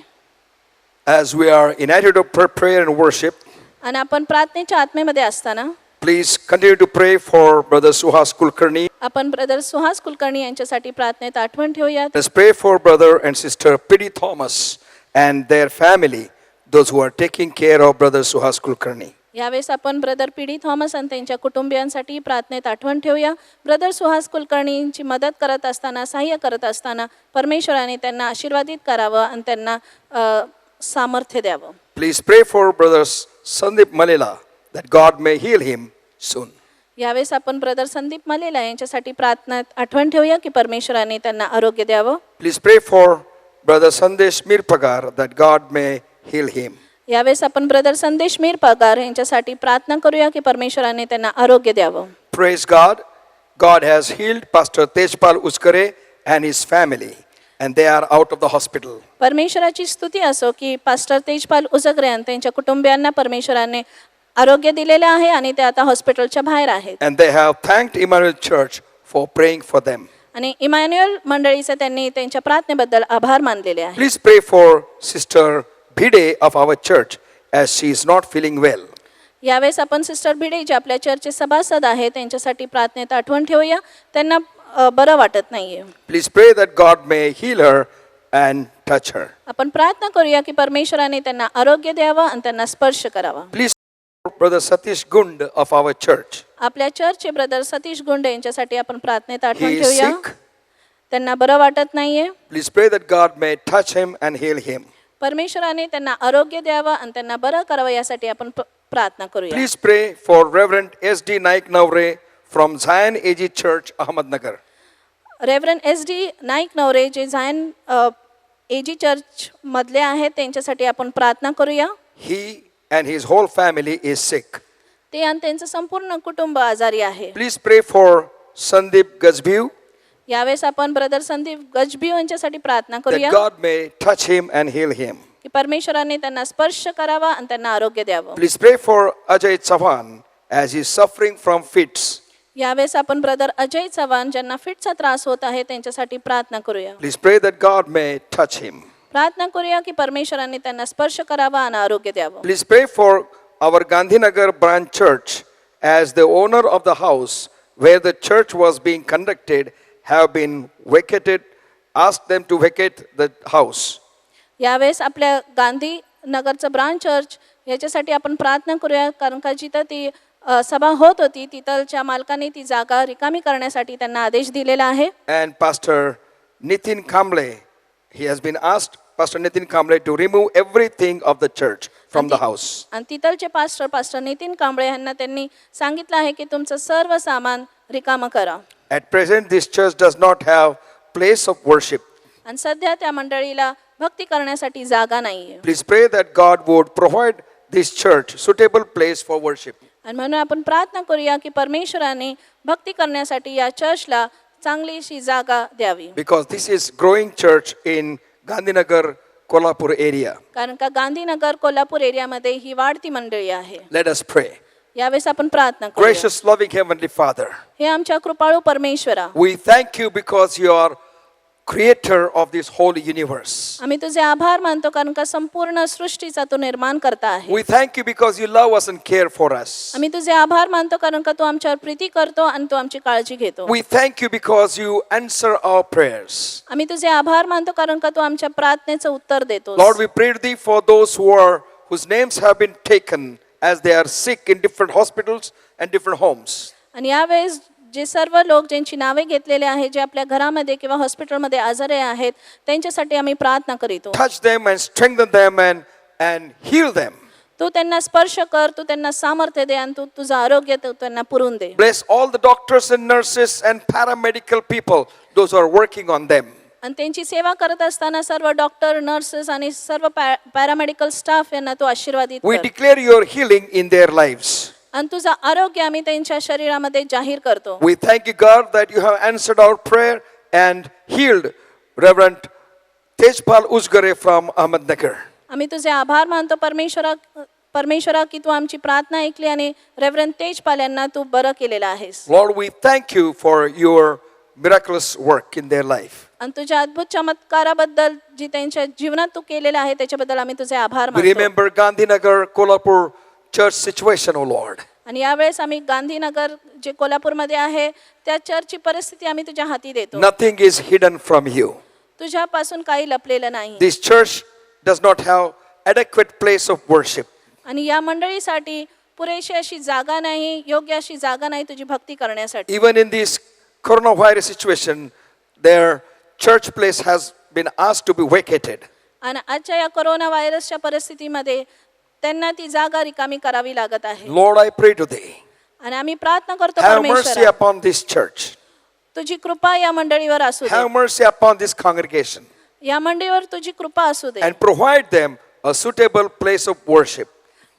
As we are in attitude of prayer and worship, आणि आपण प्रार्थनेच्या आत्मेमध्ये असताना please continue to pray for Brother Suhas Kulkarni. आपण ब्रदर सुहास कुलकर्णी यांच्यासाठी प्रार्थनेत आठवण ठेवूया. Let's pray for Brother and Sister P.D. Thomas and their family, those who are taking care of Brother Suhas Kulkarni. यावेळेस आपण brother PD. Thomas आणि त्यांच्या कुटुंबियांसाठी प्रार्थनेत आठवण ठेवूया. ब्रदर सुहास कुलकर्णींची मदत करत असताना, सहाय्य करत असताना परमेश्वराने त्यांना आशीर्वादित करावं आणि त्यांना सामर्थ्य द्यावं. Please pray for Brother Sandip Malela that God may heal him soon. यावेळेस आपण ब्रदर संदीप मलेला यांच्यासाठी प्रार्थनेत आठवण ठेवूया की परमेश्वराने त्यांना आरोग्य द्यावं. Please pray for Brother Sandesh Mirpagar that God may heal him. यावेळेस आपण ब्रदर संदेश मीर पगार यांच्यासाठी प्रार्थना करूया की परमेश्वराने त्यांना आरोग्य द्यावं. Praise God. God has healed Pastor Tejpal Uskare and his family, and they are out of the hospital. परमेश्वराची स्तुती असो की पास्टर तेजपाल उजगरे आणि त्यांच्या कुटुंबियांना परमेश्वराने आरोग्य दिलेले आहे आणि ते आता हॉस्पिटलच्या बाहेर आहेत. And they have thanked Emmanuel Church for praying for them. आणि इमॅन्युअल मंडळीचे त्यांनी त्यांच्या प्रार्थनेबद्दल आभार मानलेले आहे. Please pray for Sister Bhide of our church as she is not feeling well. यावेळेस आपण सिस्टर भिडे जे आपल्या चर्चचे सभासद आहेत त्यांच्यासाठी प्रार्थनेत आठवण ठेवूया. त्यांना बरं वाटत नाहीये. Please pray that God may heal her and touch her. आपण प्रार्थना करूया की परमेश्वराने त्यांना आरोग्य द्यावं आणि त्यांना स्पर्श करावा. Please pray for Brother Satish Gund of our church. आपल्या चर्चचे ब्रदर सतीश गुंडे यांच्यासाठी आपण प्रार्थनेत आठवण He is ठेवूया. sick. त्यांना बरं वाटत नाहीये. Please pray that God may touch him and heal him. परमेश्वराने त्यांना आरोग्य द्यावं आणि त्यांना बरं करावं यासाठी आपण प्रार्थना करूया. Please pray for Reverend S.D. Naik Navre from Zion AG Church, Ahmednagar. Reverend S D. Naik Navare जे झायन एजी चर्च मधले आहेत त्यांच्यासाठी आपण प्रार्थना करूया. He and his whole family is sick. ते आणि त्यांचं संपूर्ण कुटुंब आजारी आहे. Please pray for Sandeep Gazbhew यावेळेस आपण ब्रदर संदीप गजबी यांच्यासाठी प्रार्थना that करूया God may touch him and heal him. की परमेश्वराने त्यांना स्पर्श करावा आणि त्यांना आरोग्य द्यावं. Please pray for Ajay Chavan as he is suffering from fits. यावेळेस आपण ब्रदर अजय चव्हाण ज्यांना फिटचा त्रास होत आहे त्यांच्यासाठी प्रार्थना करूया. Please pray that God may touch him. प्रार्थना करूया की परमेश्वराने त्यांना स्पर्श करावा आणि आरोग्य द्यावं. Please pray for our Gandhinagar branch church as the owner of the house where the church was being conducted, have been vacated, asked them to vacate the house. यावेळेस आपल्या गांधी नगरचं ब्रांच चर्च याच्यासाठी आपण प्रार्थना करूया, कारण का जिथं ती सभा होत होती तिथलच्या मालकाने ती जागा रिकामी करण्यासाठी त्यांना आदेश दिलेला आहे. And Pastor Nitin Kamble, he has been asked, Pastor Nitin Kamble, to remove everything of the church from the house. आणि तिथलचे पास्टर नितीन कांबळे यांना त्यांनी सांगितलं आहे की तुमचं सर्व सामान रिकामं करा. At present, this church does not have place of worship. आणि सध्या त्या मंडळीला भक्ती करण्यासाठी जागा नाहीये. Please pray that God would provide this church suitable place for worship. आणि म्हणून आपण प्रार्थना करूया की परमेश्वराने भक्ती करण्यासाठी या चर्चला चांगलीशी जागा द्यावी. Because this is growing church in Gandhinagar, Kolhapur area. कारण का गांधीनगर कोल्हापूर एरियामध्ये ही वाढती मंडळी आहे. Let us pray. यावेळेस आपण प्रार्थना करूया. Gracious, loving Heavenly Father, हे आमच्या कृपाळू परमेश्वरा, we thank you because you are creator of this whole universe. आम्ही तुझे आभार मानतो कारण का संपूर्ण सृष्टीचा तू निर्माण करता आहे. We thank you because you love us and care for us. आम्ही तुझे आभार मानतो कारण का तू आमच्यावर प्रीती करतो आणि तू आमची काळजी घेतो. We thank you because you answer our prayers. आम्ही तुझे आभार मानतो कारण का तू आमच्या प्रार्थनेचं उत्तर देतो. Lord, we pray thee for those whose names have been taken as they are sick in different hospitals and different homes. आणि यावेळेस जे सर्व लोक ज्यांची नावे घेतलेले आहेत, जे आपल्या घरामध्ये किंवा हॉस्पिटलमध्ये आजारी आहेत, त्यांच्यासाठी आम्ही प्रार्थना करीतो. Touch them and strengthen them and heal them. तू त्यांना स्पर्श कर, तू त्यांना सामर्थ्य दे आणि तू तुझं आरोग्य तू त्यांना पुरवून दे. Bless all the doctors and nurses and paramedical people, those who are working on them. आणि त्यांची सेवा करत असताना सर्व डॉक्टर, नर्सेस आणि सर्व पॅरामेडिकल स्टाफ यांना तू आशीर्वादित We कर. declare your healing in their lives. आणि तुझं आरोग्य आम्ही त्यांच्या शरीरामध्ये जाहीर करतो. We thank you, God, that you have answered our prayer and healed Reverend Tejpal Usgare from Ahmednagar. आम्ही तुझे आभार मानतो परमेश्वरा की तू आमची प्रार्थना ऐकली आणि रेव्हरंड तेजपाल यांना तू बरं केलेलं आहेस. Lord, we thank you for your miraculous work in their life. आणि तुझ्या अद्भुत चमत्काराबद्दल जी त्यांच्या जीवनात तू केलेलं आहे त्याच्याबद्दल आम्ही तुझे आभार We मानतो. remember Gandhinagar, Kolhapur church situation, O Lord. आणि यावेळेस आम्ही गांधीनगर जे कोल्हापूरमध्ये आहे त्या चर्चची परिस्थिती आम्ही तुझ्या हाती देतो. Nothing is hidden from you. तुझ्यापासून काही लपलेलं नाही. This church does not have adequate place of worship. आणि या मंडळीसाठी पुरेशी अशी जागा नाही, योग्य अशी जागा नाही तुझी भक्ती करण्यासाठी. Even in this coronavirus situation, their church place has been asked to be vacated. आणि आजच्या या कोरोना व्हायरसच्या परिस्थितीमध्ये त्यांना ती जागा रिकामी करावी लागत आहे. Lord, I pray today, आणि आम्ही प्रार्थना करतो have mercy परमेश्वरा, upon this church. तुझी कृपा या मंडळीवर असू दे. Have mercy upon this congregation या मंडळीवर तुझी कृपा असू दे. and provide them a suitable place of worship.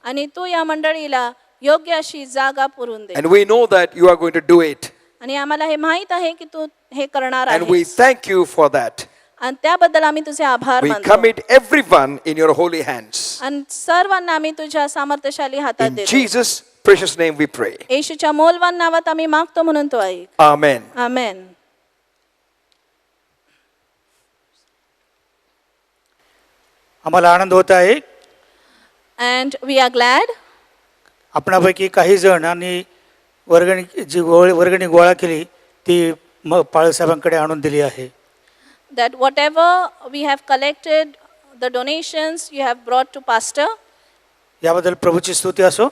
आणि तू या मंडळीला योग्य अशी जागा पुरून दे. And we know that you are going to do it. आणि आम्हाला हे माहित आहे की तू हे करणार And we आहेस. thank you for that. आणि त्याबद्दल आम्ही तुझे आभार We मानतो. commit everyone in your holy hands. आणि सर्वांना आम्ही तुझ्या सामर्थ्यशाली हातात In देतो. Jesus' precious name we pray. येशूच्या मौल्यवान नावात आम्ही मागतो म्हणून तो ऐक. Amen. आमेन. आम्हाला आनंद होत आहे. अँड वी आर ग्लॅड आपणापैकी काही जण आणि वर्गणी गोळा केली ती पाळसाहेबांकडे आणून दिली आहे. that whatever we have collected, the donations you have brought to pastor, याबद्दल प्रभूची स्तुती असो.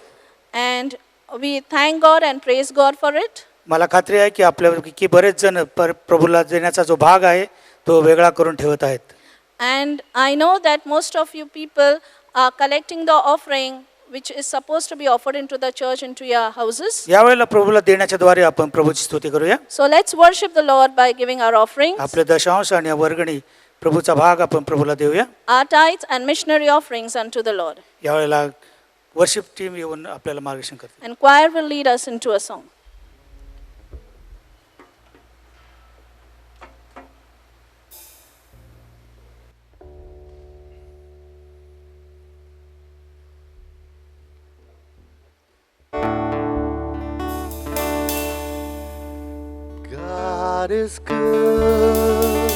and we thank God and praise God for it. मला खात्री आहे की आपल्यापैकी बरेच जण प्रभूला देण्याचा जो भाग आहे तो वेगळा करून ठेवत आहेत. And I know that most of you people are collecting the offering which is supposed to be offered into the church, into your houses. यावेळेला प्रभूला देण्याच्या द्वारे आपण प्रभूची स्तुती करूया. So let's worship the Lord by giving our offerings, आपले दशांश आणि वर्गणी प्रभूचा भाग आपण प्रभूला देऊया. our tithes and missionary offerings unto the Lord. यावेळेला वर्शिप टीम येऊन आपल्याला मार्गदर्शन करते. And choir will lead us into a song. God is good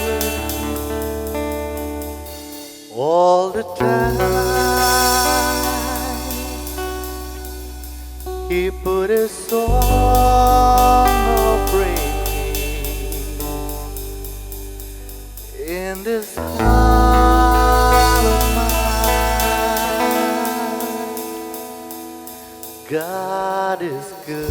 all the time. He put a song of praise in this heart of mine. God is good.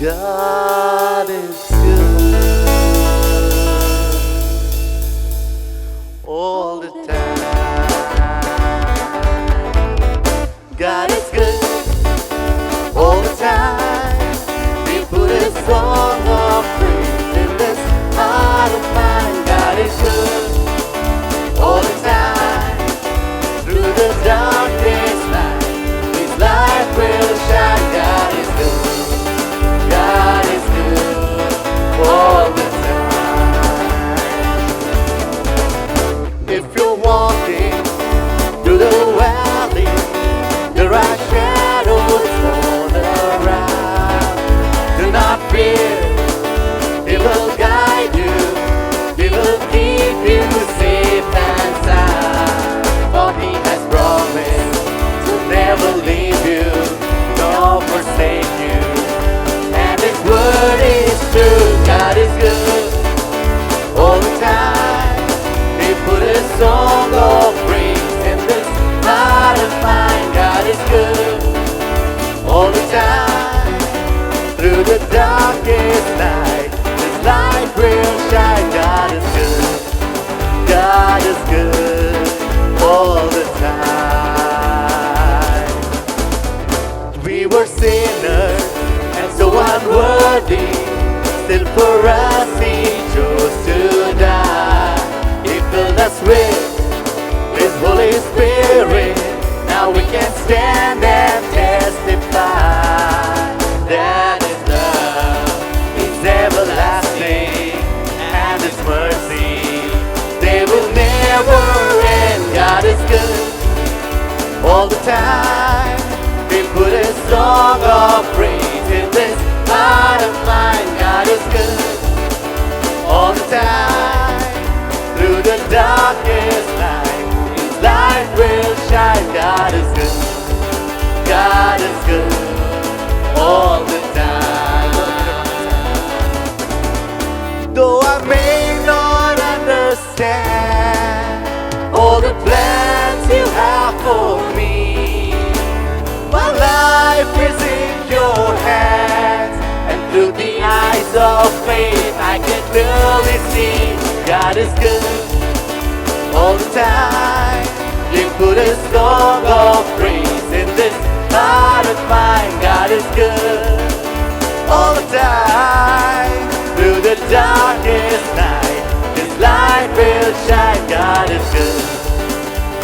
God is good all the time. God is good all the time. We put a song of praise in this heart of mine. God is good all the time. Through the darkest night, His light will shine. God is good. God is good all the time. If you're walking through the valley, there are shadows all around. Do not fear, He will guide you. He will keep you safe and sound. For He has promised to never leave you nor forsake you. And His word is true. God is good all the time. He put a song of praise in this heart of mine. God is good all the time. Through the darkest night, His light will shine. God is good. God is good all the time. We were sinners and so unworthy. Still for us He chose to die. He filled us with His Holy Spirit. Now we can stand and testify that His love is everlasting and His mercy, they will never end. God is good all the time. We put a song of praise in this heart of mine. God is good all the time. Through the darkest night, His light will shine. God is good. God is good all the time. Though I may not understand all the plans You have for me, my life is in Your hands, and through the eyes of faith I can clearly see God is good all the time. You put a song of praise in this heart of mine. God is good all the time. Through the darkest night, His light will shine. God is good.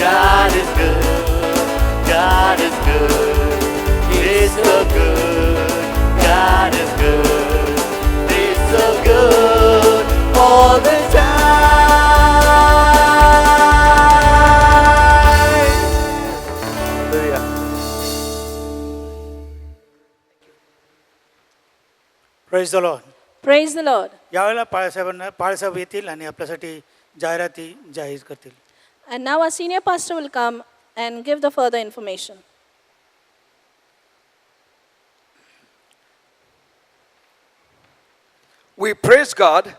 God is good. God is good. He's so good. God is good. He's so good all the time. Hallelujah. Praise the Lord. Praise the Lord. यावेळेला पाळसाहेब येतील आणि आपल्यासाठी जाहिराती जाहीर करतील. And now our senior pastor will come and give the further information. We praise God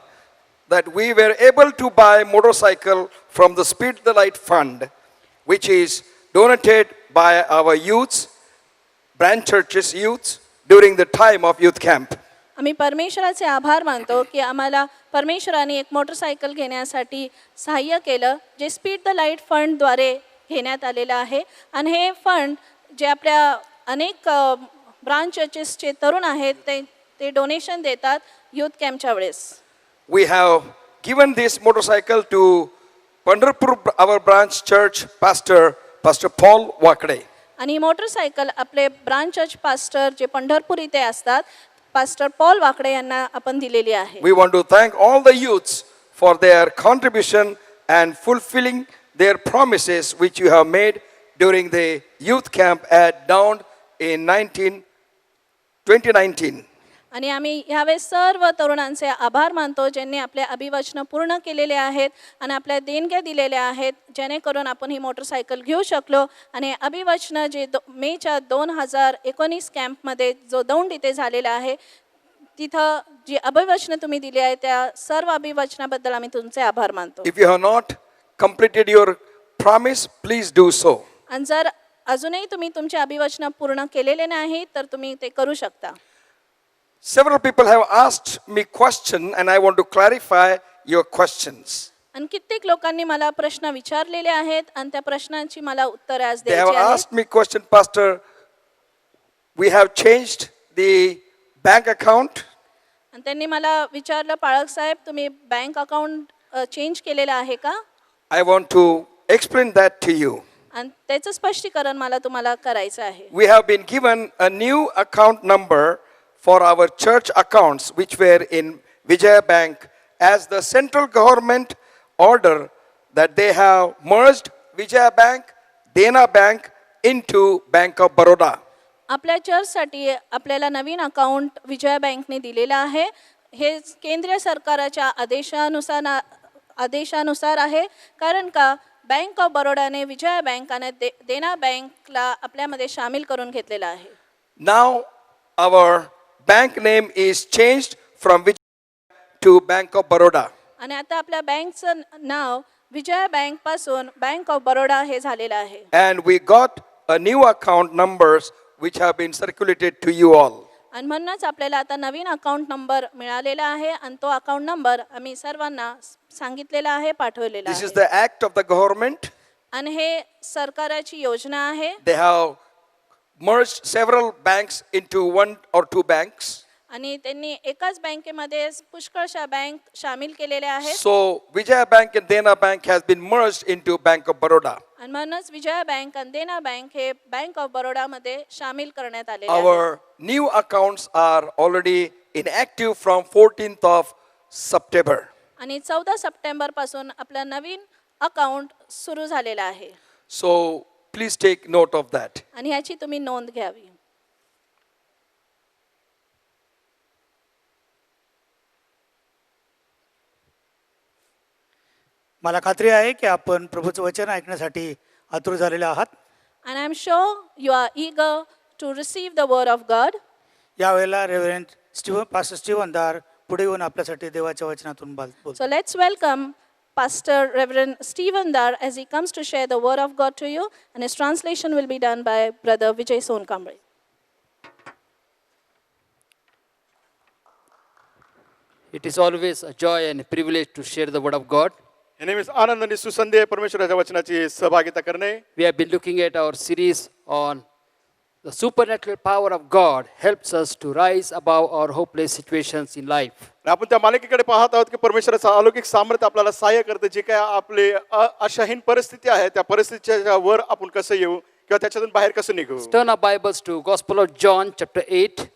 that we were able to buy motorcycle from the Speed the Light Fund, which is donated by our youths, branch churches youths during the time of youth camp. आम्ही परमेश्वराचे आभार मानतो की आम्हाला परमेश्वराने एक motorcycle घेण्यासाठी सहाय्य केलं, जे स्पीड द लाईट फंडद्वारे घेण्यात आलेलं आहे. आणि हे फंड जे आपल्या अनेक ब्रांच चर्चेसचे तरुण आहेत ते डोनेशन देतात youth कॅम्पच्या वेळेस. We have given this motorcycle to Pandharpur, our branch church pastor, Pastor Paul Wakde. आणि ही मोटरसायकल आपले ब्रांच चर्च पास्टर जे पंढरपूर इथे असतात, पास्टर पॉल वाकडे यांना आपण दिलेली आहे. We want to thank all the youths for their contribution and fulfilling their promises which you have made during the youth camp at Down in 2019. आणि आम्ही ह्यावेळेस सर्व तरुणांचे आभार मानतो ज्यांनी आपले अभिवचनं पूर्ण केलेले आहेत आणि आपल्या देणग्या दिलेल्या आहेत, जेणेकरून आपण ही मोटरसायकल घेऊ शकलो. आणि अभिवचनं जे मेच्या 2019 कॅम्पमध्ये जो दौंड इथे झालेला आहे, तिथं जी अभिवचनं तुम्ही दिली आहे त्या सर्व अभिवचनाबद्दल आम्ही तुमचे आभार मानतो. If you have not completed your promise, please do so. आणि जर अजूनही तुम्ही तुमची अभिवचनं पूर्ण केलेले नाही तर तुम्ही ते करू शकता. Several people have asked me question and I want to clarify your questions. आणि कित्येक लोकांनी मला प्रश्न विचारलेले आहेत आणि त्या प्रश्नांची मला उत्तरे आज They have द्यायची आहेत. asked me question, Pastor, we have changed the bank account. आणि त्यांनी मला विचारलं, पाळक साहेब तुम्ही बँक अकाउंट चेंज केलेलं आहे का? I want to explain that to you. आणि त्याचं स्पष्टीकरण मला तुम्हाला करायचं आहे. We have been given a new account number for our church accounts which were in Vijaya Bank as the central government order that they have merged Vijaya Bank, Dena Bank into Bank of Baroda. आपल्या चर्चसाठी आपल्याला नवीन account Vijaya बँकने दिलेलं आहे. हे केंद्रीय सरकारच्या आदेशानुसार आहे, कारण का बँक ऑफ बरोडाने विजया बँक आणि देना बँकला आपल्यामध्ये सामील करून घेतलेलं आहे. Now our bank name is changed from Vijaya to Bank of Baroda. आणि आता आपल्या बँकचं नाव विजया बँक पासून बँक ऑफ बरोडा हे झालेलं आहे. And we got a new account numbers which have been circulated to you all. आणि म्हणूनच आपल्याला आता नवीन अकाउंट नंबर मिळालेला आहे आणि तो अकाउंट नंबर आम्ही सर्वांना सांगितलेला आहे, पाठवलेला This is आहे. the act of the government. आणि हे सरकारची योजना आहे. They have merged several banks into one or two banks. आणि त्यांनी एकाच बँकेमध्ये पुष्कळशा बँक सामील केलेल्या आहेत. So Vijaya Bank and Dena Bank has been merged into Bank of Baroda. आणि म्हणूनच विजया बँक आणि देना बँक हे बँक ऑफ बरोडा मध्ये सामील करण्यात आलेले आहे. Our new accounts are already inactive from 14th of September. आणि 14 सप्टेंबर पासून आपलं नवीन अकाउंट सुरू झालेलं आहे. So please take note of that. आणि ह्याची तुम्ही नोंद घ्यावी. मला खात्री आहे की आपण प्रभूचं वचन ऐकण्यासाठी आतुर झालेले आहात. And I'm sure you are eager to receive the word of God. यावेळेला रेव्हरंड पास्टर स्टीवन दार पुढे येऊन आपल्यासाठी देवाच्या वचनातून बोलतो. So let's welcome Pastor Reverend Stephen Dar as he comes to share the word of God to you, and his translation will be done by Brother Vijay Sonkambre. It is always a joy and a privilege to share the word of God. हे नेहमीच आनंद आणि सुसंदेह परमेश्वराच्या वचनाची सहभागिता करणे. We have been looking at our series on the supernatural power of God helps us to rise above our hopeless situations in life. आपण त्या मालिकेकडे पाहत आहोत की परमेश्वराचं अलौकिक सामर्थ्य आपल्याला सहाय्य करते. जे काय आपले आशाहीन परिस्थिती आहे त्या परिस्थितीच्या वर आपण कसं येऊ किंवा त्याच्यातून बाहेर कसं निघू. Turn our Bibles to Gospel of John chapter 8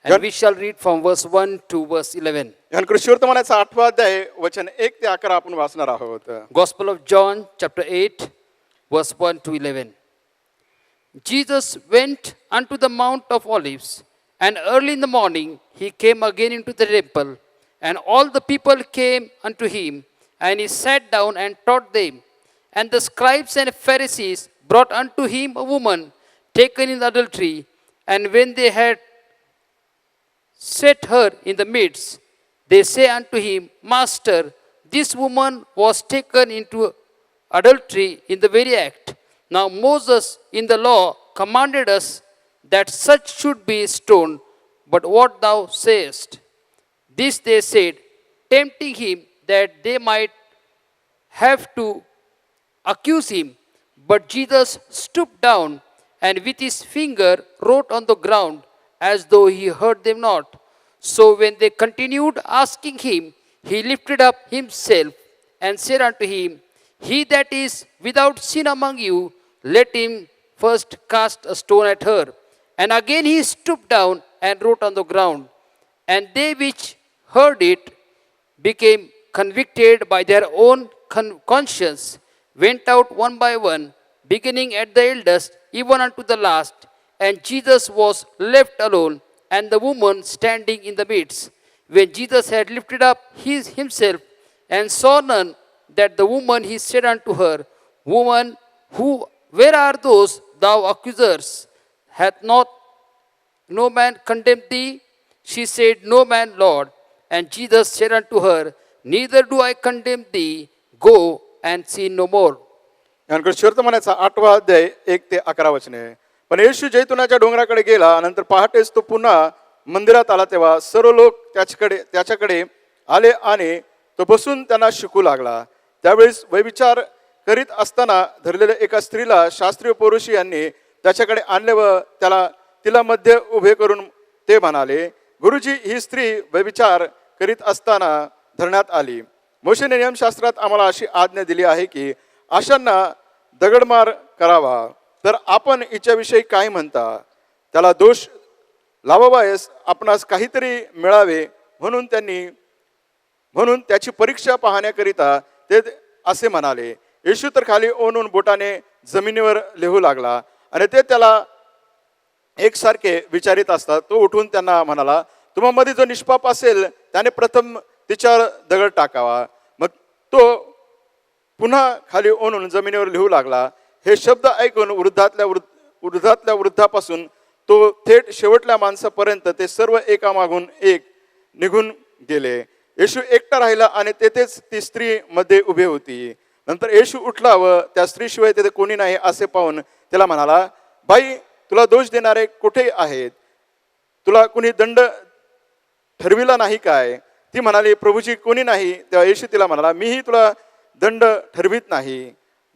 and we shall read from verse 1 to verse 11. ख्रिस्तीवर्तमानाचा 8वा अध्याय वचन 1 ते 11 आपण वाचणार आहोत. Gospel of John chapter 8 verse 1 to 11. Jesus went unto the Mount of Olives, and early in the morning he came again into the temple, and all the people came unto him, and he sat down and taught them. And the scribes and Pharisees brought unto him a woman taken in adultery, and when they had set her in the midst, they say unto him, Master, this woman was taken into adultery in the very act. Now Moses in the law commanded us that such should be stoned, but what thou sayest? This they said, tempting him that they might have to accuse him. But Jesus stooped down and with his finger wrote on the ground as though he heard them not. So when they continued asking him, he lifted up himself and said unto him, He that is without sin among you, let him first cast a stone at her. And again he stooped down and wrote on the ground. And they which heard it became convicted by their own conscience, went out one by one, beginning at the eldest, even unto the last. And Jesus was left alone, and the woman standing in the midst. When Jesus had lifted up himself and saw none, that the woman, he said unto her, Woman, where are those thou accusers? Hath not no man condemned thee? She said, No man, Lord. And Jesus said unto her, Neither do I condemn thee. Go and sin no more. यानकडे शीर्तमानाचा 8वा अध्याय 1 ते 11 वचने. पण येशू जैतुनाच्या डोंगराकडे गेला. नंतर पहाटेच तो पुन्हा मंदिरात आला. तेव्हा सर्व लोक त्याच्याकडे आले आणि तो बसून त्यांना शिकू लागला. त्यावेळेस व्यभिचार करीत असताना धरलेल्या एका स्त्रीला शास्त्रीय पुरुषी यांनी त्याच्याकडे आणले व तिला मध्ये उभे करून ते म्हणाले, गुरुजी, ही स्त्री व्यभिचार करीत असताना धरण्यात आली. मोशेने नियमशास्त्रात आम्हाला अशी आज्ञा दिली आहे की अशांना दगडमार करावा. तर आपण हिच्याविषयी काय म्हणता? त्याला दोष लावावयास आपणास काहीतरी मिळावे म्हणून त्याची परीक्षा पाहण्याकरिता ते असे म्हणाले. येशू तर खाली ओनून बोटाने जमिनीवर लिहू लागला आणि ते त्याला एकसारखे विचारित असतात. तो उठून त्यांना म्हणाला, तुम्हामध्ये जो निष्पाप असेल त्याने प्रथम तिच्यावर दगड टाकावा. मग तो पुन्हा खाली ओनून जमिनीवर लिहू लागला. हे शब्द ऐकून वृद्धातल्या वृद्धापासून तो थेट शेवटल्या माणसापर्यंत ते सर्व एकामागून एक निघून गेले. येशू एकटा राहिला आणि तेथेच ती स्त्री मध्ये उभी होती. नंतर येशू उठला व त्या स्त्रीशिवाय तेथे कोणी नाही असे पाहून तिला म्हणाला, बाई, तुला दोष देणारे कुठे आहेत? तुला कुणी दंड ठरविला नाही काय? ती म्हणाली, प्रभूजी, कोणी नाही. तेव्हा येशू तिला म्हणाला, मीही तुला दंड ठरवित नाही.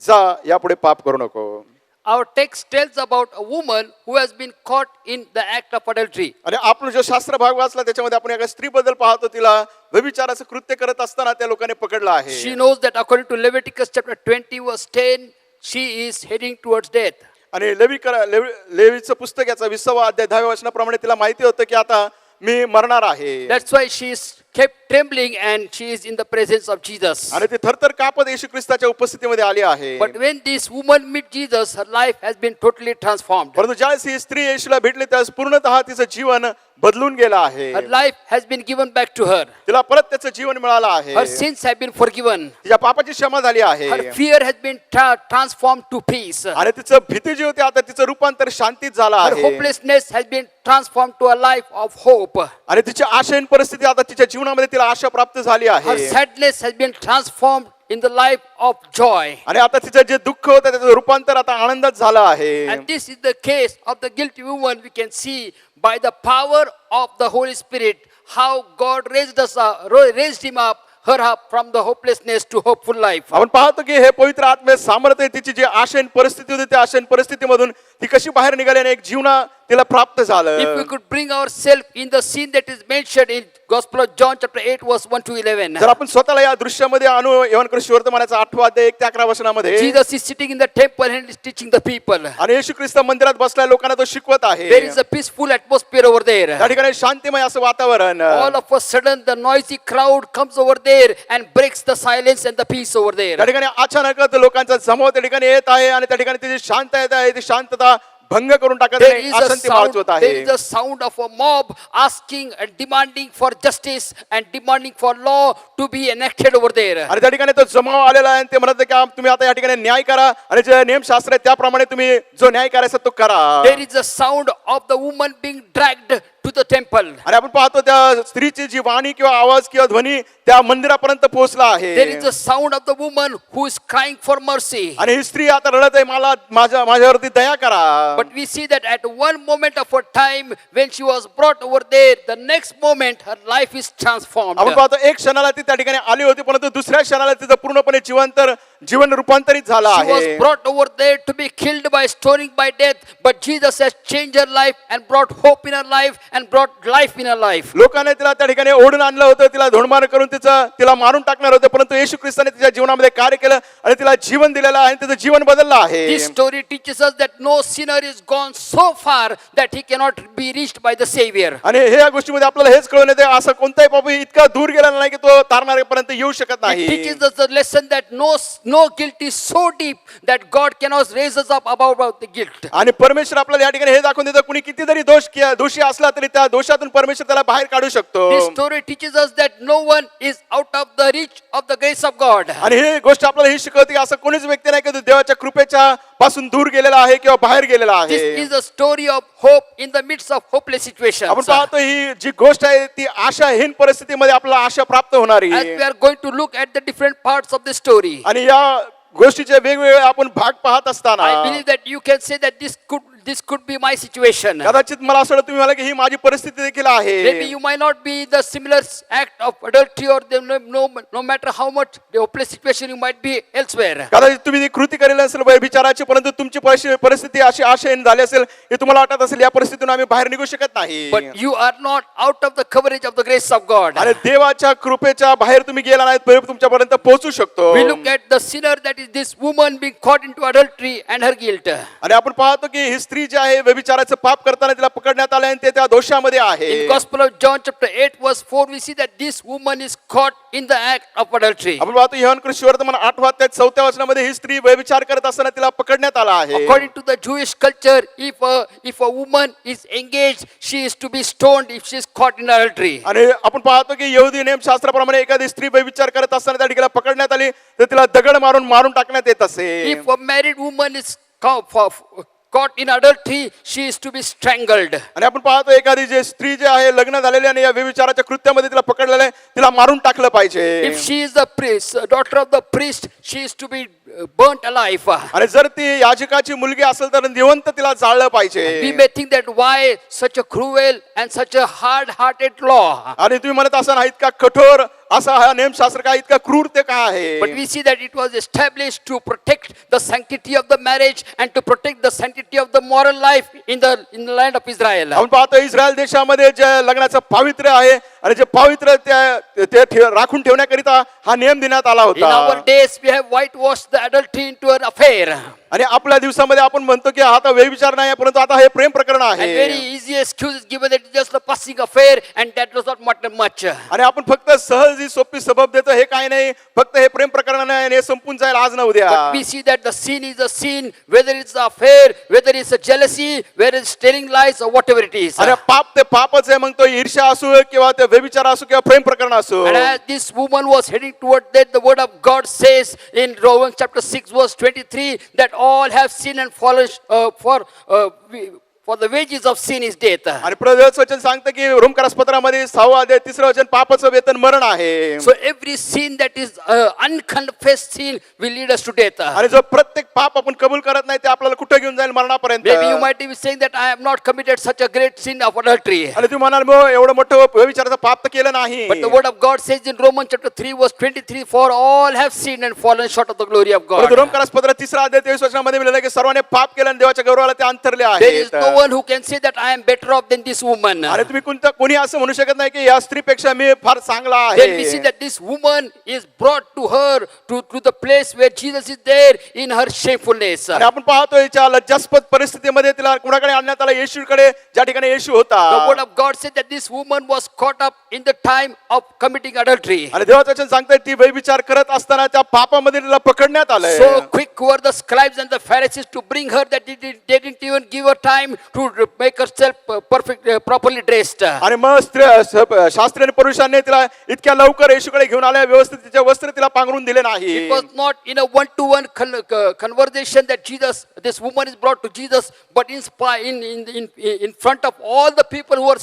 जा, यापुढे पाप करू नको. Our text tells about a woman who has been caught in the act of adultery. आणि आपण जो शास्त्र भाग वाचला त्याच्यामध्ये आपण एका स्त्रीबद्दल पाहतो. तिला व्यभिचाराचं कृत्य करत असताना त्या लोकांनी पकडलं आहे. She knows that according to Leviticus chapter 20 verse 10, she is heading towards death. आणि लेवीचं पुस्तक याचा 20वा अध्याय 10व्या वचनाप्रमाणे तिला माहिती होतं की आता मी मरणार आहे. That's why she is kept trembling and she is in the presence of Jesus. आणि ती थरथर कापत येशू ख्रिस्ताच्या उपस्थितीमध्ये आली आहे. But when this woman met Jesus, her life has been totally transformed. परंतु ज्यावेळेस ही स्त्री येशूला भेटली त्यावेळेस पूर्णतः तिचं जीवन बदलून गेलं आहे. Her life has been given back to her. तिला परत त्याचं जीवन मिळालं आहे. Her sins have been forgiven. तिच्या पापाची क्षमा झाली आहे. Her fear has been transformed to peace. आणि तिचं भीती जी होती आता तिचं रूपांतर शांतीत झालं Her आहे. hopelessness has been transformed to a life of hope. आणि तिची आशाहीन परिस्थिती आता तिच्या जीवनामध्ये तिला आशा प्राप्त झाली Her आहे. sadness has been transformed in the life of joy. आणि आता तिचं जे दुःख होतं त्याचं रूपांतर आता आनंदात झालं आहे. And this is the case of the guilty woman. We can see by the power of the Holy Spirit how God raised him up, her up from the hopelessness to hopeful life. आपण पाहतो की हे पवित्र आत्मे सामर्थ्य तिची जी आशेन परिस्थिती होती त्या आशेन परिस्थितीमधून ती कशी बाहेर निघाली आणि एक जीवना तिला प्राप्त If we झालं. could bring ourselves in the scene that is mentioned in Gospel of John chapter 8 verse 1 to 11. जर आपण स्वतःला या दृश्यामध्ये आणू योहानकृष्ण वर्तमानाचा 8वा अध्याय 1 ते 11 वचनामध्ये Jesus is sitting in the temple and is teaching the people. आणि येशू ख्रिस्त मंदिरात बसलाय, लोकांना तो शिकवत आहे. There is a peaceful atmosphere over there. त्या ठिकाणी शांतिमय असं वातावरण. All of a sudden the noisy crowd comes over there and breaks the silence and the peace over there. त्या ठिकाणी अचानकच लोकांचा जमाव त्या ठिकाणी येत आहे आणि त्या ठिकाणी ती जी शांतता आहे ती शांतता भंग करून टाकत There आहे. is a अशांती sound, माजवत there आहे. is a sound of a mob asking and demanding for justice and demanding for law to be enacted over there. आणि त्या ठिकाणी तो जमाव आलेला आहे आणि ते म्हणत की तुम्ही आता या ठिकाणी न्याय करा आणि जे नियमशास्त्र आहे त्याप्रमाणे तुम्ही जो न्याय करायचा तो करा. There is a sound of the woman being dragged to the temple. आणि आपण पाहतो त्या स्त्रीची जी वाणी किंवा आवाज किंवा ध्वनी त्या मंदिरापर्यंत पोहोचला आहे. There is a sound of the woman who is crying for mercy. आणि ही स्त्री आता रडत आहे, मला माझ्यावरती दया करा. But we see that at one moment of her time when she was brought over there, the next moment her life is transformed. आपण पाहतो एक क्षणाला ती त्या ठिकाणी आली होती परंतु दुसऱ्या क्षणाला तिचं पूर्णपणे जीवन रूपांतरित झालं She was आहे. brought over there to be killed by stoning by death, but Jesus has changed her life and brought hope in her life and brought life in her life. लोकांनी तिला त्या ठिकाणी ओढून आणलं होतं, तिला धोंडमार करून तिला मारून टाकणार होते, परंतु येशू ख्रिस्ताने तिच्या जीवनामध्ये कार्य केलं आणि तिला जीवन दिलेलं आहे आणि तिचं जीवन बदललं आहे. This story teaches us that no sinner is gone so far that he cannot be reached by the Savior. आणि हे या गोष्टीमध्ये आपल्याला हेच कळून येते असं कोणताही पापी इतका दूर गेला नाही की तो तारणाऱ्यापर्यंत येऊ शकत It नाही. teaches us the lesson that no guilt is so deep that God cannot raise us up above the guilt. आणि परमेश्वर आपल्याला या ठिकाणी हे दाखवून देतो, कुणी किती जरी दोषी असला तरी त्या दोषातून परमेश्वर त्याला बाहेर काढू शकतो. This story teaches us that no one is out of the reach of the grace of God. आणि ही गोष्ट आपल्याला ही शिकवते की असं कोणीच व्यक्ती नाही की तो देवाच्या कृपेच्या पासून दूर गेलेला आहे किंवा बाहेर गेलेला This आहे. is a story of hope in the midst of hopeless situations. आपण पाहतो ही जी गोष्ट आहे ती आशाहीन परिस्थितीमध्ये आपल्याला आशा प्राप्त होणारी. As we are going to look at the different parts of the story, आणि या गोष्टीचे वेगवेगळे आपण भाग पाहत असताना I believe that you can say that this could be my situation. कदाचित मला असं वाटतं तुम्ही मला की ही माझी परिस्थिती देखील आहे. Maybe you might not be the similar act of adultery or no matter how much the hopeless situation you might be elsewhere. कदाचित तुम्ही ती कृती केलेली असेल व्यभिचाराची, परंतु तुमची परिस्थिती अशी आशाहीन झाली असेल की तुम्हाला वाटत असेल या परिस्थितीतून आम्ही बाहेर निघू शकत नाही. But you are not out of the coverage of the grace of God. आणि देवाच्या कृपेच्या बाहेर तुम्ही गेला नाहीत, तरी तुमच्यापर्यंत पोहोचू शकतो. We look at the sinner, that is this woman being caught into adultery and her guilt. आणि आपण पाहतो की ही स्त्री जी आहे व्यभिचाराचं पाप करताना तिला पकडण्यात आले आणि ते त्या दोषामध्ये आहे. In Gospel of John chapter 8 verse 4 we see that this woman is caught in the act of adultery. आपण पाहतो योहान कृष्णवर्तमान 8 त्या 4 वचनामध्ये ही स्त्री व्यभिचार करत असताना तिला पकडण्यात आला आहे. According to the Jewish culture, if a woman is engaged, she is to be stoned if she is caught in adultery. आणि आपण पाहतो की यहुदी नियमशास्त्राप्रमाणे एखादी स्त्री व्यभिचार करत असताना त्या ठिकाणी पकडण्यात आली तर तिला दगड मारून टाकण्यात येत असे. If a married woman is caught in adultery, she is to be strangled. आणि आपण पाहतो एखादी जे स्त्री जे आहे लग्न झालेली आणि या व्यभिचाराच्या कृत्यामध्ये तिला पकडलेलं आहे, तिला मारून टाकलं पाहिजे. If she is the priest, daughter of the priest, she is to be burnt alive. आणि जर ती याजकाची मुलगी असेल तर जिवंत तिला जाळलं पाहिजे. We may think that why such a cruel and such a hard-hearted law. आणि तुम्ही म्हणत असाल हा इतका कठोर असा हा नियमशास्त्र का इतका क्रूर ते का आहे. But we see that it was established to protect the sanctity of the marriage and to protect the sanctity of the moral life in the land of Israel. आपण पाहतो इस्रायल देशामध्ये जे लग्नाचं पावित्र्य आहे आणि जे पावित्र्य ते राखून ठेवण्याकरिता हा नियम देण्यात आला In our होता. days, we have whitewashed the adultery into an affair. आणि आपल्या दिवसामध्ये आपण म्हणतो की आता व्यभिचार नाही परंतु आता हे प्रेम प्रकरण And very आहे. easy excuse is given that it's just a passing affair and that does not matter much. आणि आपण फक्त सहज ही सोपी सबब देतो, हे काही नाही, फक्त हे प्रेम प्रकरण आहे आणि हे संपून जाईल आज न उद्या. But we see that the sin is a sin, whether it's an affair, whether it's a jealousy, whether it's telling lies or whatever it is. अरे पाप ते पापच आहे, मग तो ईर्ष्या असो किंवा ते व्यभिचार असो किंवा प्रेम प्रकरण असो. And as this woman was heading toward that, the word of God says in Romans chapter 6 verse 23 that all have sinned and fallen for the wages of sin is death. आणि प्रदेश वचन सांगतं की रोमकरासपत्रामध्ये 6 अध्याय 3 वचन पापाचं वेतन मरण आहे. So every sin that is unconfessed sin will lead us to death. आणि जो प्रत्येक पाप आपण कबूल करत नाही ते आपल्याला कुठे घेऊन जाईल, मरणापर्यंत. Maybe you might be saying that I have not committed such a great sin of adultery. आणि तुम्ही म्हणाल मग एवढं मोठं व्यभिचाराचं पाप तर केलं नाही. But the word of God says in Romans chapter 3 verse 23, for all have sinned and fallen short of the glory of God. रोमकरासपत्र 3 अध्याय 23 वचनामध्ये लिहिलेलं आहे की सर्वांनी पाप केलं आणि देवाच्या गौरवाला ते अंतरले There is आहेत. no one who can say that I am better off than this woman. आणि तुम्ही कोणी असं म्हणू शकत नाही की या स्त्रीपेक्षा मी फार चांगला Then we see आहे. that this woman is brought to her to the place where Jesus is there in her shamefulness. आणि आपण पाहतो याच्या लज्जास्पद परिस्थितीमध्ये तिला कुणाकडे आणण्यात आलं, येशूकडे, ज्या ठिकाणी येशू होता. The word of God said that this woman was caught up in the time of committing adultery. आणि देवाचं वचन सांगतंय ती व्यभिचार करत असताना त्या पापामध्ये तिला पकडण्यात आलंय. So quick were the scribes and the Pharisees to bring her that they didn't even give her time to make herself properly dressed. आणि मग शास्त्री आणि पुरुषांनी तिला इतक्या लवकर येशूकडे घेऊन आल्या, व्यवस्थित तिचे वस्त्र तिला पांघरून दिले नाही. It was not in a one-to-one conversation that this woman is brought to Jesus, but in front of all the people who were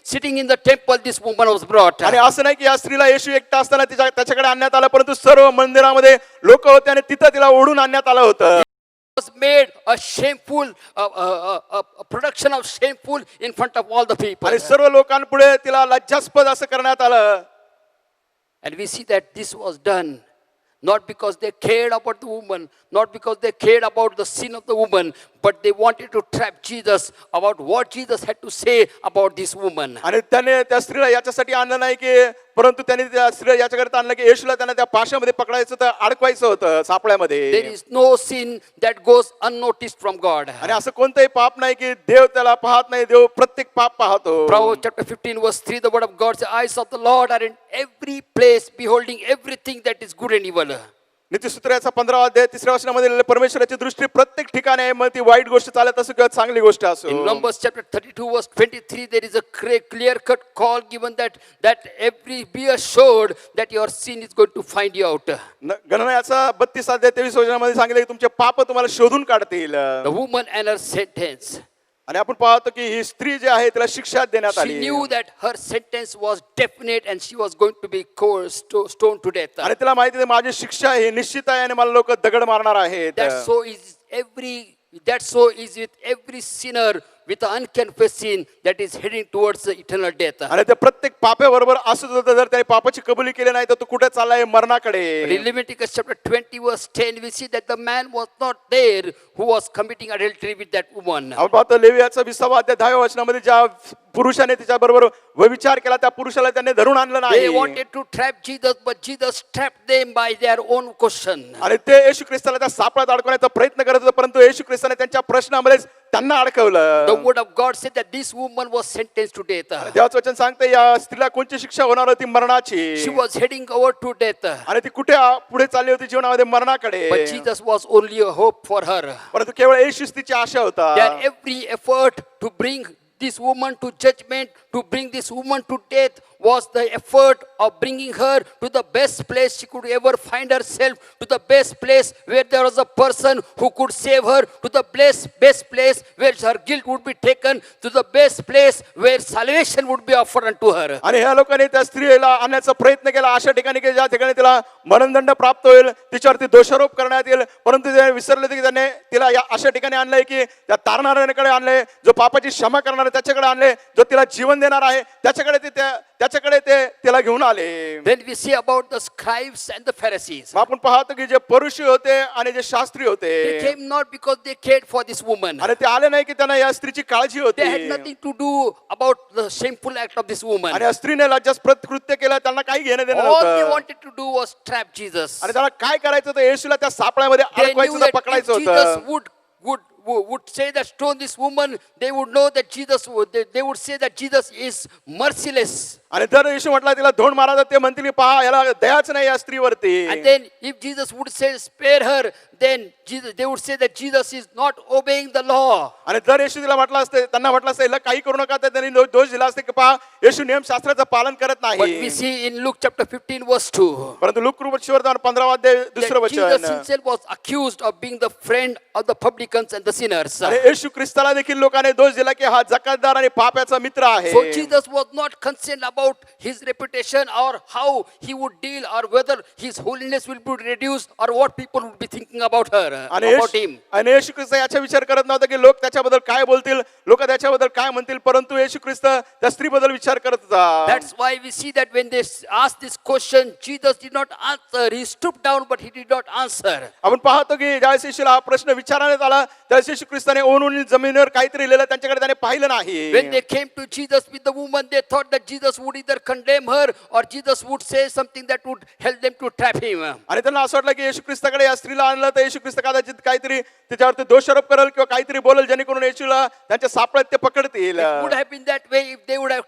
sitting in the temple, this woman was brought. आणि असं नाही की या स्त्रीला येशू एकटा असताना त्याच्याकडे आणण्यात आलं, परंतु सर्व मंदिरामध्ये लोक होते आणि तिथं तिला ओढून आणण्यात आलं होतं. Was made a shameful a production of shameful in front of all the people. आणि सर्व लोकांपुढे तिला लज्जास्पद असं करण्यात आलं. And we see that this was done not because they cared about the woman, not because they cared about the sin of the woman, but they wanted to trap Jesus about what Jesus had to say about this woman. आणि त्याने त्या स्त्रीला याच्यासाठी आणलं नाही की, परंतु त्याने त्या स्त्रीला याच्याकरता आणलं की येशूला त्यांना त्या पाशामध्ये पकडायचं तर अडकवायचं होतं सापळ्यामध्ये. There is no sin that goes unnoticed from God. आणि असं कोणतंही पाप नाही की देव त्याला पाहत नाही, देव प्रत्येक पाप पाहतो. Proverbs chapter 15 verse 3, the word of God says, eyes of the Lord are in every place, beholding everything that is good and evil. नीतिसूत्र याचा 15वा अध्याय 3ऱ्या वचनामध्ये लिहिलेलं, परमेश्वराची दृष्टी प्रत्येक ठिकाणी आहे, मग ती वाईट गोष्ट चालत असो किंवा चांगली गोष्ट असो. In Numbers chapter 32 verse 23, there is a clear cut call given that every be assured that your sin is going to find you out. गणना याचा 32 अध्याय 23 वचनामध्ये सांगितलं की तुमचे पाप तुम्हाला शोधून काढतील. The woman and her sentence. आणि आपण पाहतो की ही स्त्री जी आहे तिला शिक्षा देण्यात She आली knew that her sentence was definite and she was going to be stoned to death. आणि तिला माहिती आहे माझी शिक्षा ही निश्चित आहे आणि मला लोक दगड मारणार आहेत. That so is with every sinner with an unconfessed sin that is heading towards the eternal death. आणि ते प्रत्येक पाप्याबरोबर असंच होतं, जर त्याने पापाची कबुली केली नाही तर तो कुठे चाललाय, मरणाकडे. In Leviticus chapter 20 verse 10, we see that the man was not there who was committing adultery with that woman. आपण पाहतो लेवियाचा 20वा अध्याय 10व्या वचनामध्ये ज्या पुरुषाने तिच्या बरोबर व्यभिचार केला त्या पुरुषाला त्यांनी धरून आणलं They नाही. wanted to trap Jesus, but Jesus trapped them by their own question. आणि ते येशू ख्रिस्ताला त्या सापळात अडकवण्याचा प्रयत्न करत होते, परंतु येशू ख्रिस्ताने त्यांच्या प्रश्नामध्येच त्यांना अडकवलं. The word of God said that this woman was sentenced to death. देवाचं वचन सांगते या स्त्रीला कोणती शिक्षा होणार होती, मरणाची. She was heading over to death. आणि ती कुठे पुढे चालली होती जीवनामध्ये, मरणाकडे. But Jesus was only a hope for her. परंतु केवळ येशूच तिची आशा होता. Their every effort to bring this woman to judgment, to bring this woman to death, was the effort of bringing her to the best place she could ever find herself, to the best place where there was a person who could save her, to the best place where her guilt would be taken, to the best place where salvation would be offered unto her. आणि ह्या लोकांनी त्या स्त्रीला आणण्याचा प्रयत्न केला अशा ठिकाणी की ज्या ठिकाणी तिला मरणदंड प्राप्त होईल, तिच्यावरती दोषारोप करण्यात येईल, परंतु ते विसरले की त्याने तिला या अशा ठिकाणी आणलंय की त्या तारणाऱ्याकडे आणलंय, जो पापाची क्षमा करणार आहे त्याच्याकडे आणले, जो तिला जीवन देणार आहे त्याच्याकडे ते तिला घेऊन आले. Then we see about the scribes and the Pharisees. मग आपण पाहतो की जे परुषी होते आणि जे शास्त्री होते, They came not because they cared for this woman. आणि ते आले नाही की त्यांना या स्त्रीची काळजी They had होती, nothing to do about the shameful act of this woman. आणि या स्त्रीने लज्जास्पद कृत्य केलं, त्यांना काही घेणं देणं All they नव्हतं. wanted to do was trap Jesus. आणि त्याला काय करायचं होतं, येशूला त्या सापळ्यामध्ये They knew अडकवायचं that होतं, if पकडायचं Jesus होतं. would say that stone this woman, they would know that they would say that Jesus is merciless. आणि जर येशू म्हटला तिला धोंड मारा, तर ते म्हणतील की पहा याला दयाच नाही या स्त्रीवरती. And then if Jesus would say spare her, then they would say that Jesus is not obeying the law. आणि जर येशू तिला म्हटलं असते, त्यांना म्हटलं असतं हिला काही करू नका, तर त्यांनी दोष दिला असते की पहा येशू नियमशास्त्राचं पालन करत But we नाही. see in Luke chapter 15 verse 2 परंतु लूक सुसमाचार 15वा अध्याय दुसरं that Jesus वचन, himself was accused of being the friend of the publicans and the sinners. आणि येशू ख्रिस्ताला देखील लोकांनी दोष दिला की हा जकातदार आणि पाप्याचा मित्र आहे. So Jesus was not concerned about his reputation or how he would deal or whether his holiness will be reduced or what people would be thinking about her, आणि about him. आणि येशू ख्रिस्त याचा विचार करत नव्हता की लोक त्याच्याबद्दल काय बोलतील, लोक त्याच्याबद्दल काय म्हणतील, परंतु येशू ख्रिस्त त्या स्त्रीबद्दल विचार करत होता. That's why we see that when they asked this question, Jesus did not answer. He stooped down, but he did not answer. आपण पाहतो की ज्यावेळेस येशूला हा प्रश्न विचारण्यात आला त्यावेळेस येशू ख्रिस्ताने ओनून जमिनीवर काहीतरी लिहिलं, त्यांच्याकडे त्याने पाहिलं नाही. When they came to Jesus with the woman, they thought that Jesus would either condemn her or Jesus would say something that would help them to trap him. आणि त्यांना असं वाटलं की येशू ख्रिस्ताकडे या स्त्रीला आणलं तर येशू ख्रिस्त कदाचित काहीतरी त्याच्यावरती दोषारोप करेल किंवा काहीतरी बोलेल जेणेकरून येशूला त्यांच्या सापळ्यात ते पकडतील. It would have been that way if they would have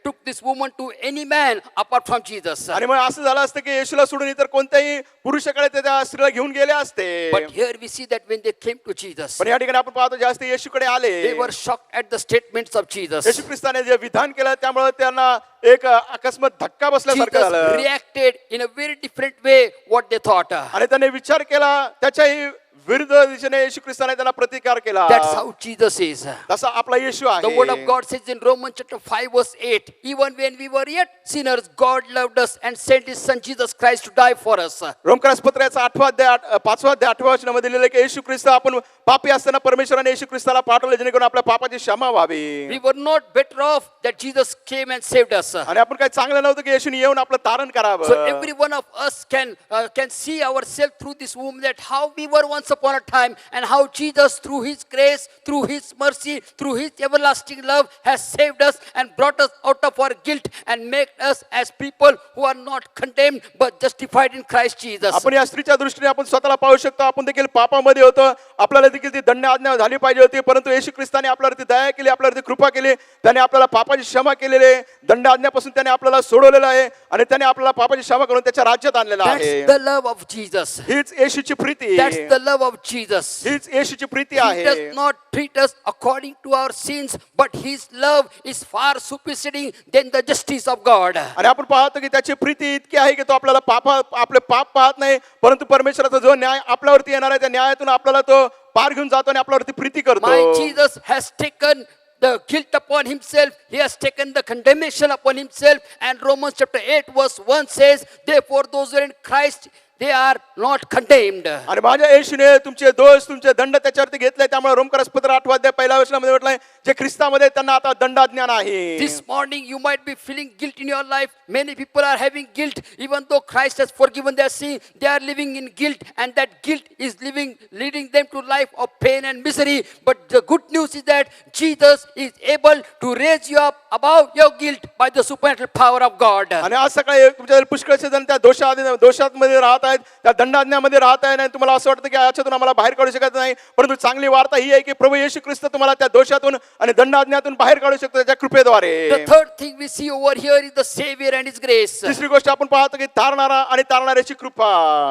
took this woman to any man apart from Jesus. आणि मग असं झालं असतं की येशूला सोडून इतर कोणत्याही पुरुषाकडे ते त्या स्त्रीला घेऊन गेले असते. But here we see that when they came to Jesus, पण या ठिकाणी आपण पाहतो जास्त येशूकडे आले, they were shocked at the statements of Jesus. येशू ख्रिस्ताने जे विधान केलं त्यामुळे त्यांना एक अकस्मात धक्का बसल्यासारखं Jesus झालं reacted in a very different way what they thought. आणि त्याने विचार केला, त्याच्याही विरुद्ध दिशेने येशू ख्रिस्ताने त्यांना प्रतिकार केला. That's how Jesus is. तसा आपला येशू The word of आहे. God says in Romans chapter 5 verse 8, even when we were yet sinners, God loved us and sent his son Jesus Christ to die for us. रोमक्रसपत्र याचा 8वा अध्याय 5वा अध्याय 8व्या वचनामध्ये लिहिलं की येशू ख्रिस्त आपण पापी असताना परमेश्वराने येशू ख्रिस्ताला पाठवले जेणेकरून आपल्या पापाची क्षमा व्हावी. We were not better off that Jesus came and saved us. आणि आपण काही चांगलं नव्हतं की येशूने येऊन आपलं तारण So करावं. every one of us can see ourselves through this womb that how we were once upon a time, and how Jesus, through His grace, through His mercy, through His everlasting love, has saved us and brought us out of our guilt and made us as people who are not condemned but justified in Christ Jesus. आपण या स्त्रीच्या दृष्टीने आपण स्वतःला पाहू शकतो. आपण देखील पापामध्ये होतो, आपल्याला देखील ती दंड आज्ञा झाली पाहिजे होती, परंतु येशू ख्रिस्ताने आपल्यावरती दया केली, आपल्यावरती कृपा केली. त्याने आपल्याला पापाची क्षमा केलेली आहे. दंड आज्ञापासून त्याने आपल्याला सोडवलेलं आहे आणि त्याने आपल्याला पापाची क्षमा करून त्याच्या राज्यात आणलेलं That's आहे. the love of Jesus. हीच येशूची Preeti, That's the love of Jesus. हीच येशूची प्रीती He आहे. does not treat us according to our sins, but His love is far superseding than the justice of God. आणि आपण पाहतो की त्याची प्रीती इतकी आहे की तो आपल्याला आपले पाप पाहत नाही, परंतु परमेश्वराचा जो न्याय आपल्यावरती येणार आहे त्या न्यायातून आपल्याला तो पार घेऊन जातो आणि आपल्यावरती प्रीती करतो. My Jesus has taken the guilt upon Himself. He has taken the condemnation upon Himself. And Romans chapter 8 verse 1 says, therefore those who are in Christ, they are not condemned. आणि माझ्या येशूने तुमचे दोष तुमचे दंड त्याच्यावरती घेतले. त्यामुळे रोमकरास पत्र 8 अध्याय 1 वचनामध्ये म्हटलंय, जे ख्रिस्तामध्ये त्यांना आता दंडाज्ञा नाही. This morning you might be feeling guilt in your life. Many people are having guilt even though Christ has forgiven their sin. They are living in guilt, and that guilt is leading them to life of pain and misery. But the good news is that Jesus is able to raise you up above your guilt by the supernatural power of God. आणि आज सकाळी तुमच्या पुष्कळचे जण त्या दोषांमध्ये राहत आहेत, त्या दंडाज्ञामध्ये राहत आहे, आणि तुम्हाला असं वाटतं की याच्यातून आम्हाला बाहेर काढू शकत नाही. परंतु चांगली वार्ता ही आहे की प्रभू येशू ख्रिस्त तुम्हाला त्या दोषातून आणि दंडाज्ञातून बाहेर काढू शकतो त्याच्या कृपेद्वारे. The third thing we see over here is the Savior and His grace. तिसरी गोष्ट आपण पाहतो की तारणारा आणि तारणाऱ्याची कृपा.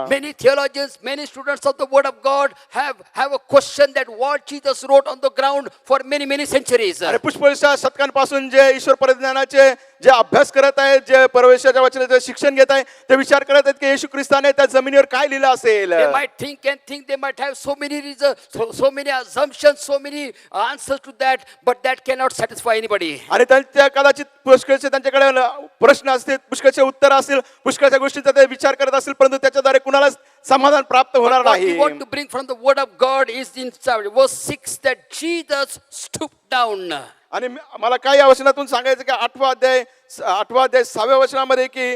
Many theologians, many students of the Word of God have a question that what Jesus wrote on the ground for many centuries. आणि पुष्कळशा शतकांपासून जे ईश्वर परिज्ञानाचे जे अभ्यास करत आहेत, जे परमेश्वराच्या वचनाचे शिक्षण घेत आहेत, ते विचार करत आहेत की येशू ख्रिस्ताने त्या जमिनीवर काय लिहिलं असेल. They might think, they might have so many reasons, so many assumptions, so many answers to that, but that cannot satisfy anybody. आणि त्यांच्या कदाचित पुष्कळचे त्यांच्याकडे प्रश्न असतील, पुष्कळचे उत्तर असतील, पुष्कळच्या गोष्टींचा ते विचार करत असतील, परंतु त्याच्याद्वारे कुणालाच समाधान प्राप्त होणार What we नाही. want to bring from the Word of God is in verse 6 that Jesus stooped down. आणि मला काही या वचनातून सांगायचं की 8 अध्याय 6व्या वचनामध्ये की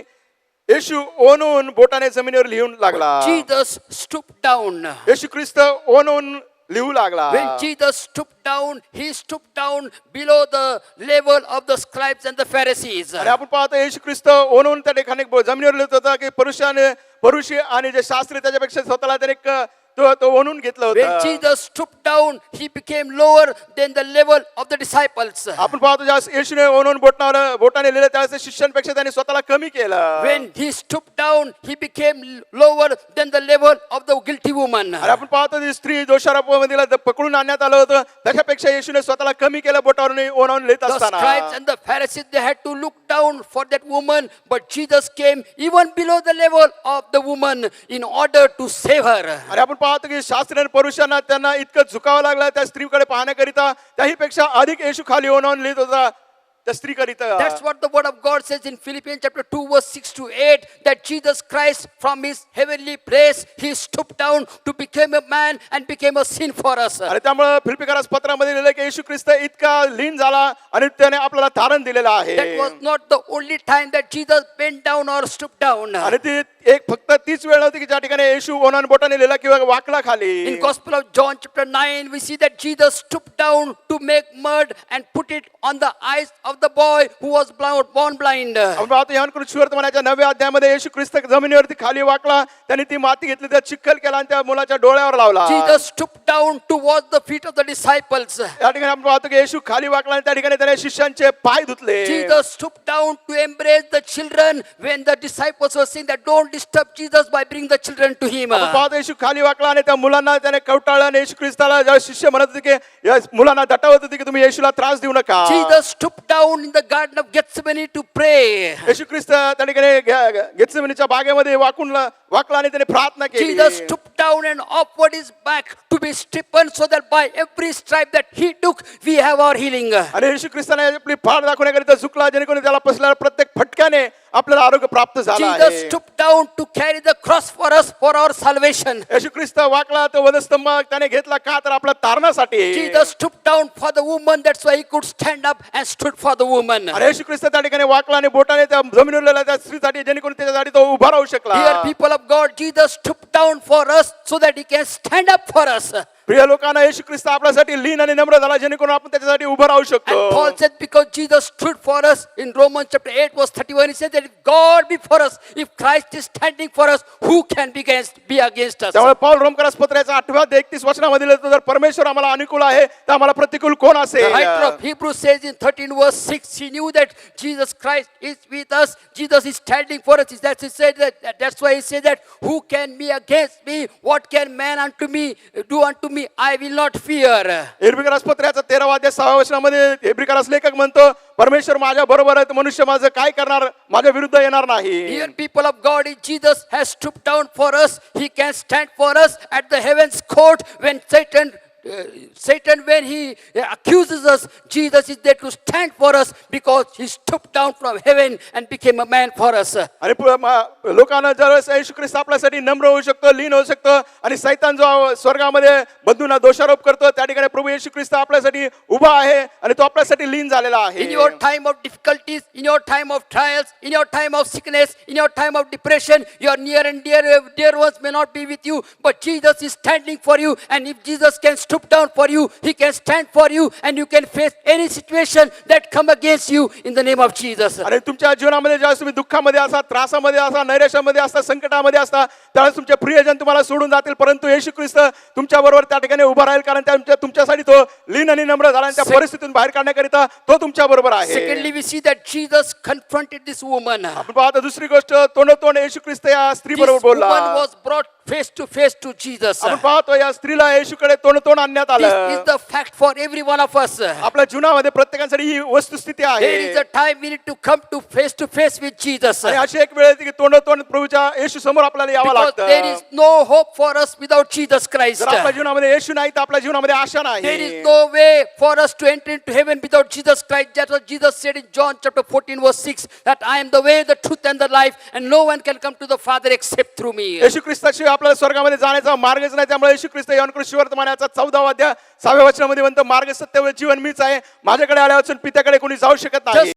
येशू ओनून बोटाने जमिनीवर लिहून लागला. Jesus stooped down. येशू ख्रिस्त ओनून लिहू लागला. When Jesus stooped down, He stooped down below the level of the scribes and the Pharisees. आणि आपण पाहतो येशू ख्रिस्त ओनून त्या ठिकाणी जमिनीवर लिहित होता की परुषी आणि जे शास्त्री त्याच्यापेक्षा स्वतःला त्याने तो ओनून घेतलं When होतं. Jesus stooped down, He became lower than the level of the disciples. आपण पाहतो ज्या येशूने ओनून बोटाने लिहिलं त्यावेळेस शिष्यांपेक्षा त्याने स्वतःला कमी केलं. When He stooped down, He became lower than the level of the guilty woman. आणि आपण पाहतो ती स्त्री दोषारोपणाला पकडून आणण्यात आलं होतं, त्याच्यापेक्षा येशूने स्वतःला कमी केलं बोटावरून ओनवून लिहित The असताना. scribes and the Pharisees, they had to look down for that woman, but Jesus came even below the level of the woman in order to save her. आणि आपण पाहतो की शास्त्री आणि पुरुषांना त्यांना इतकं झुकावं लागलं त्या स्त्रीकडे पाहण्याकरिता, त्याहीपेक्षा अधिक येशू खाली ओनवून लिहित होता त्या स्त्रीकरिता. That's what the Word of God says in Philippians chapter 2 verse 6 to 8, that Jesus Christ from His heavenly place, He stooped down to become a man and became a sin for us. आणि त्यामुळे फिलिप्पिकरास पत्रामध्ये लिहिलं की येशू ख्रिस्त इतका लीन झाला आणि त्याने आपल्याला तारण दिलेलं आहे. That was not the only time that Jesus bent down or stooped down. आणि ती एक फक्त तीच वेळ होती की ज्या ठिकाणी येशू ओनान बोटाने लिहिला किंवा वाकला खाली. In Gospel of John chapter 9, we see that Jesus stooped down to make mud and put it on the eyes of the boy who was born blind. आपण पाहतो ह्यान करून सुवर्तमानाच्या 9व्या अध्यायामध्ये येशू ख्रिस्त जमिनीवरती खाली वाकला, त्यांनी ती माती घेतली, त्या चिखल केला आणि त्या मुलाच्या डोळ्यावर लावला. Jesus stooped down to wash the feet of the disciples. या ठिकाणी आपण पाहतो की येशू खाली वाकला आणि त्या ठिकाणी त्याने शिष्यांचे पाय धुतले. Jesus stooped down to embrace the children when the disciples were saying that don't disturb Jesus by bringing the children to Him. आपण पाहतो येशू खाली वाकला आणि त्या मुलांना त्याने कवटाळलं आणि येशू ख्रिस्ताला जेव्हा शिष्य म्हणत होते की या मुलांना दटावत होते की तुम्ही येशूला त्रास देऊ नका. Jesus stooped down in the garden of Gethsemane to pray. येशू ख्रिस्त त्या ठिकाणी गेत्सेमनीच्या बागेमध्ये वाकला आणि त्याने प्रार्थना केली. Jesus stooped down and offered His back to be stricken so that by every stripe that He took, we have our healing. आणि येशू ख्रिस्ताने आपली फाड दाखवण्याकरिता झुकला, जेणेकरून त्याला बसलेल्या प्रत्येक फटक्याने आपल्याला आरोग्य प्राप्त झालं Jesus आहे. stooped down to carry the cross for us for our salvation. येशू ख्रिस्त वाकला, तो वधस्तंभ त्याने घेतला का तर आपल्या तारणासाठी. Jesus stooped down for the woman, that's why He could stand up and stood for the woman. आणि येशू ख्रिस्त त्या ठिकाणी वाकला आणि बोटाने त्या जमिनीवर लिहिला त्या स्त्रीसाठी, जेणेकरून त्याच्यासाठी तो उभा राहू शकला. Dear people of God, Jesus stooped down for us so that he can stand up for us. प्रिय लोकांना, येशू ख्रिस्त आपल्यासाठी लीन आणि नम्र झाला जेणेकरून आपण त्याच्यासाठी उभं राहू And शकतो. Paul said, because Jesus stood for us in Romans chapter 8 verse 31, he said that if God be for us, if Christ is standing for us, who can be against us? त्यामुळे पाऊल रोमकरास पत्राच्या 8-31 वचनामध्ये लिहितो, जर परमेश्वर आम्हाला अनुकूल आहे तर आम्हाला प्रतिकूल कोण The असेल? writer of Hebrews says in 13 verse 6, he knew that Jesus Christ is with us. Jesus is standing for us. That's why he said that, who can be against me? What can man do unto me? I will not fear. हेब्रीकरास पत्राच्या 13-6 वचनामध्ये हेब्रीकरास लेखक म्हणतो, परमेश्वर माझ्या बरोबर आहे तर मनुष्य माझं काय करणार? माझ्या विरुद्ध येणार नाही. Here people of God, if Jesus has stooped down for us, he can stand for us at the heaven's court when Satan, when he accuses us, Jesus is there to stand for us because he stooped down from heaven and became a man for us. आणि लोकांना ज्यावेळेस येशू ख्रिस्त आपल्यासाठी नम्र होऊ शकतो, लीन होऊ शकतो, आणि सैतान जो स्वर्गामध्ये बंधूंना दोषारोप करतो, त्या ठिकाणी प्रभू येशू ख्रिस्त आपल्यासाठी उभा आहे आणि तो आपल्यासाठी लीन झालेला आहे. In your time of difficulties, in your time of trials, in your time of sickness, in your time of depression, your near and dear ones may not be with you, but Jesus is standing for you. And if Jesus can stoop down for you, he can stand for you, and you can face any situation that come against you in the name of Jesus. आणि तुमच्या जीवनामध्ये ज्यावेळेस तुम्ही दुःखामध्ये असा, त्रासामध्ये असा, नैराश्यामध्ये असता, संकटामध्ये असता, त्यावेळेस तुमचे प्रियजन तुम्हाला सोडून जातील, परंतु येशू ख्रिस्त तुमच्या बरोबर त्या ठिकाणी उभा राहील, कारण तुमच्यासाठी तो लीन आणि नम्र झाला आणि त्या परिस्थितीतून बाहेर काढण्याकरिता तो तुमच्या बरोबर आहे. Secondly, we see that Jesus confronted this woman. आपण पाहतो दुसरी गोष्ट, तोंडोतोंड येशू ख्रिस्त या स्त्री This बरोबर woman बोलला. was brought face to face to Jesus. आपण पाहतो या स्त्रीला येशूकडे तोंडोतोंड आणण्यात This is आलं. the fact for every one of us. आपल्या जीवनामध्ये प्रत्येकासाठी ही वस्तुस्थिती There is आहे. a time we need to come to face with Jesus. आणि अशी एक वेळ येते की तोंडोतोंड प्रभूच्या येशू समोर आपल्याला यावं Because there लागतं. is no hope for us without Jesus Christ. जर आपल्या जीवनामध्ये येशू नाही तर आपल्या जीवनामध्ये आशा There नाही. is no way for us to enter into heaven without Jesus Christ. That's what Jesus said in John chapter 14 verse 6, that I am the way, the truth and the life, and no one can come to the Father except through me. येशू ख्रिस्ताशिवाय आपल्याला स्वर्गामध्ये जाण्याचा मार्गच नाही. त्यामुळे येशू ख्रिस्त योहान सुवर्तमानाचा 14 अध्याय 6व्या वचनामध्ये म्हणतो, मार्ग सत्य व जीवन मीच आहे, माझ्याकडे आल्यापासून पित्याकडे कोणी जाऊ शकत नाही.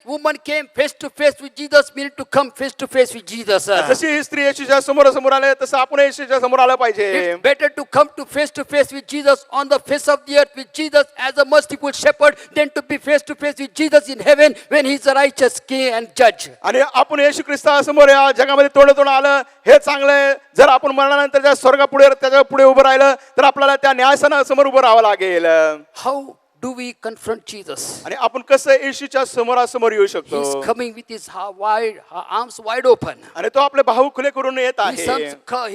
Woman came face to face with Jesus. We need to come face to face with Jesus. जशी ही स्त्री येशूच्या समोर आले, तसं आपण येशूच्या समोर आलं पाहिजे. It's better to come to face with Jesus on the face of the earth with Jesus as a merciful shepherd than to be face to face with Jesus in heaven when he is a righteous king and judge. आणि आपण येशू ख्रिस्तासमोर या जगामध्ये तोंड आलं हे चांगलं आहे. जर आपण मरणानंतर त्या स्वर्गापुढे त्याच्या पुढे उभं राहिलं तर आपल्याला त्या न्यायसनासमोर उभं राहावं लागेल. How do we confront Jesus? आणि आपण कसं येशूच्या समोरासमोर येऊ He शकतो? is coming with his arms wide open. आणि तो आपले भाऊ खुले करून येत आहे.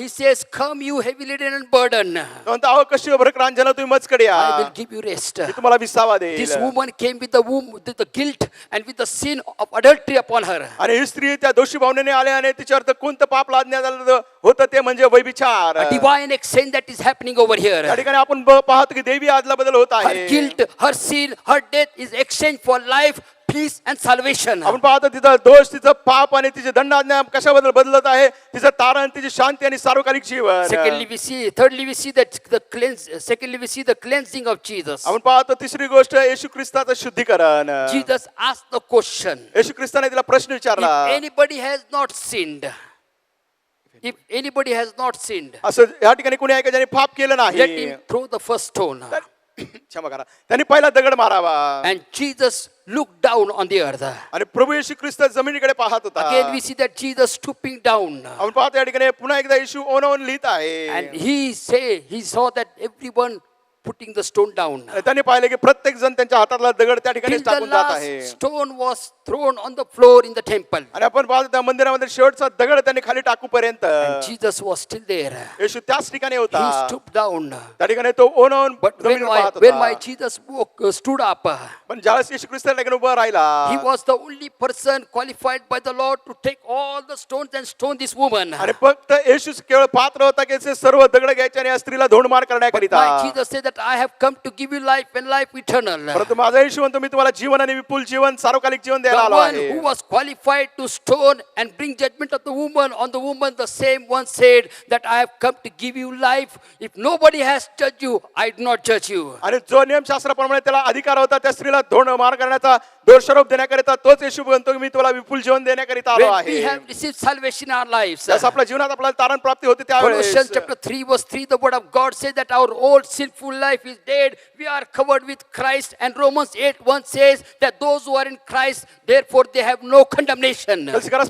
He says, come you heavy laden and burdened. तो म्हणतो, अहो कशी भरकरांजन तुम्ही मजकडे या, I will give you rest. मी तुम्हाला विसावा देईल. This woman came with the guilt and with the sin of adultery upon her. आणि ही स्त्री त्या दोषी भावनेने आले आणि तिच्यावर कोणतं पाप लादण्यात आलं होतं ते म्हणजे व्यभिचार. A divine exchange that is happening over त्या here. ठिकाणी आपण पाहतो की देवी आदला बदल होत Her आहे. guilt, her sin, her death is exchanged for life, peace and salvation. आपण पाहतो तिचं दोष, तिचं पाप आणि तिचे दंडाज्ञा कशाबद्दल बदलत आहे, तिचं तारण, तिची शांती आणि सार्वकालिक जीवन. Thirdly we see that the cleansing of Jesus. आपण पाहतो तिसरी गोष्ट, येशू ख्रिस्ताचं शुद्धीकरण. Jesus asked the question, येशू ख्रिस्ताने तिला प्रश्न विचारला. if anybody has not sinned, असं या ठिकाणी कोणी आहे का ज्याने पाप केलं let नाही? him throw the first stone. क्षमा करा, त्यांनी पहिला दगड मारावा. And Jesus looked down on the earth. आणि प्रभू येशू ख्रिस्त जमिनीकडे पाहत होता. Again we see that Jesus stooping down. आपण पाहतो या ठिकाणी पुन्हा एकदा येशू ओनवून लिहित आहे. And he saw that everyone putting the stone down. त्यांनी पाहिले की प्रत्येक जण त्यांच्या हातातला दगड त्या ठिकाणी Till the टाकून जात last आहे. stone was thrown on the floor in the temple. आणि आपण पाहतो त्या मंदिरामध्ये शेवटचा दगड त्यांनी खाली टाकूपर्यंत And Jesus was still there. येशू त्याच ठिकाणी होता. He stooped down. त्या ठिकाणी तो ओनवून But जमिनीवर पाहत when my होता. Jesus stood up, पण ज्यावेळेस येशू ख्रिस्त त्या ठिकाणी उभा राहिला, he was the only person qualified by the Lord to take all the stones and stone this woman. आणि फक्त येशूच केवळ पात्र होता की ते सर्व दगड घ्यायचे आणि या स्त्रीला धोंडमार But करण्याकरिता. my Jesus said that I have come to give you life and life eternal. परंतु माझा येशू म्हणतो, मी तुम्हाला जीवन आणि विपुल जीवन, सार्वकालिक जीवन द्यायला The आलो one आहे. who was qualified to stone and bring judgment of the woman on the woman, the same one said that I have come to give you life. If nobody has judged you, I do not judge you. आणि जो नियमशास्त्राप्रमाणे त्याला अधिकार होता त्या स्त्रीला धोंडमार करण्याचा, दोषारोप देण्याकरिता तोच येशू म्हणतो की मी तुला विपुल जीवन देण्याकरिता आलो When we आहे. have received salvation in our lives. जसं आपल्या जीवनात आपल्याला तारण प्राप्ती होते Colossians त्यावेळेस chapter 3 verse 3, the word of God says that our old sinful life is dead. We are covered with Christ. And Romans 8:1 says that those who are in Christ, therefore they have no condemnation.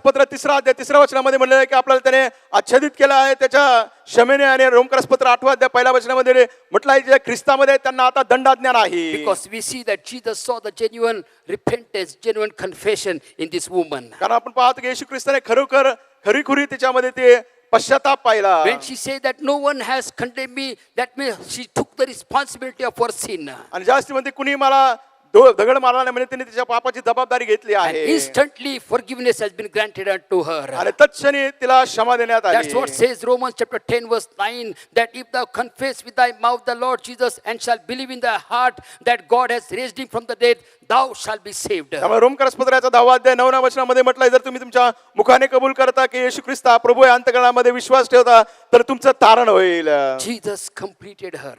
पत्र 3 वचनामध्ये म्हणलेलं आहे की आपल्याला त्याने आच्छादित केलं आहे त्याच्या क्षमेने. आणि रोमकरसपत्र 8 पहिल्या वचनामध्ये म्हटलं आहे जे ख्रिस्तामध्ये आहेत, त्यांना आता दंडाज्ञा नाही. Because we see that Jesus saw the genuine repentance, genuine confession in this woman. कारण आपण पाहतो की येशू ख्रिस्ताने खरोखर खरीखुरी त्याच्यामध्ये ते पश्चाताप पाहिला. When she said that no one has condemned me, that means she took the responsibility of her sin. आणि जास्त म्हणते कुणी मला दगड मारला नाही म्हणजे तिने तिच्या पापाची जबाबदारी घेतली And आहे. instantly forgiveness has been granted unto her. आणि तत्क्षणी तिला क्षमा देण्यात That's what आली. says Romans chapter 10 verse 9, that if thou confess with thy mouth the Lord Jesus and shall believe in thy heart that God has raised him from the dead, thou shalt be saved. त्यामुळे रोमकरसपत्राचा 10 वचनामध्ये म्हटलंय जर तुम्ही तुमच्या मुखाने कबूल करता की येशू ख्रिस्त हा प्रभू आहे, अंतःकरणामध्ये विश्वास ठेवता तर तुमचं तारण होईल. Jesus completed her.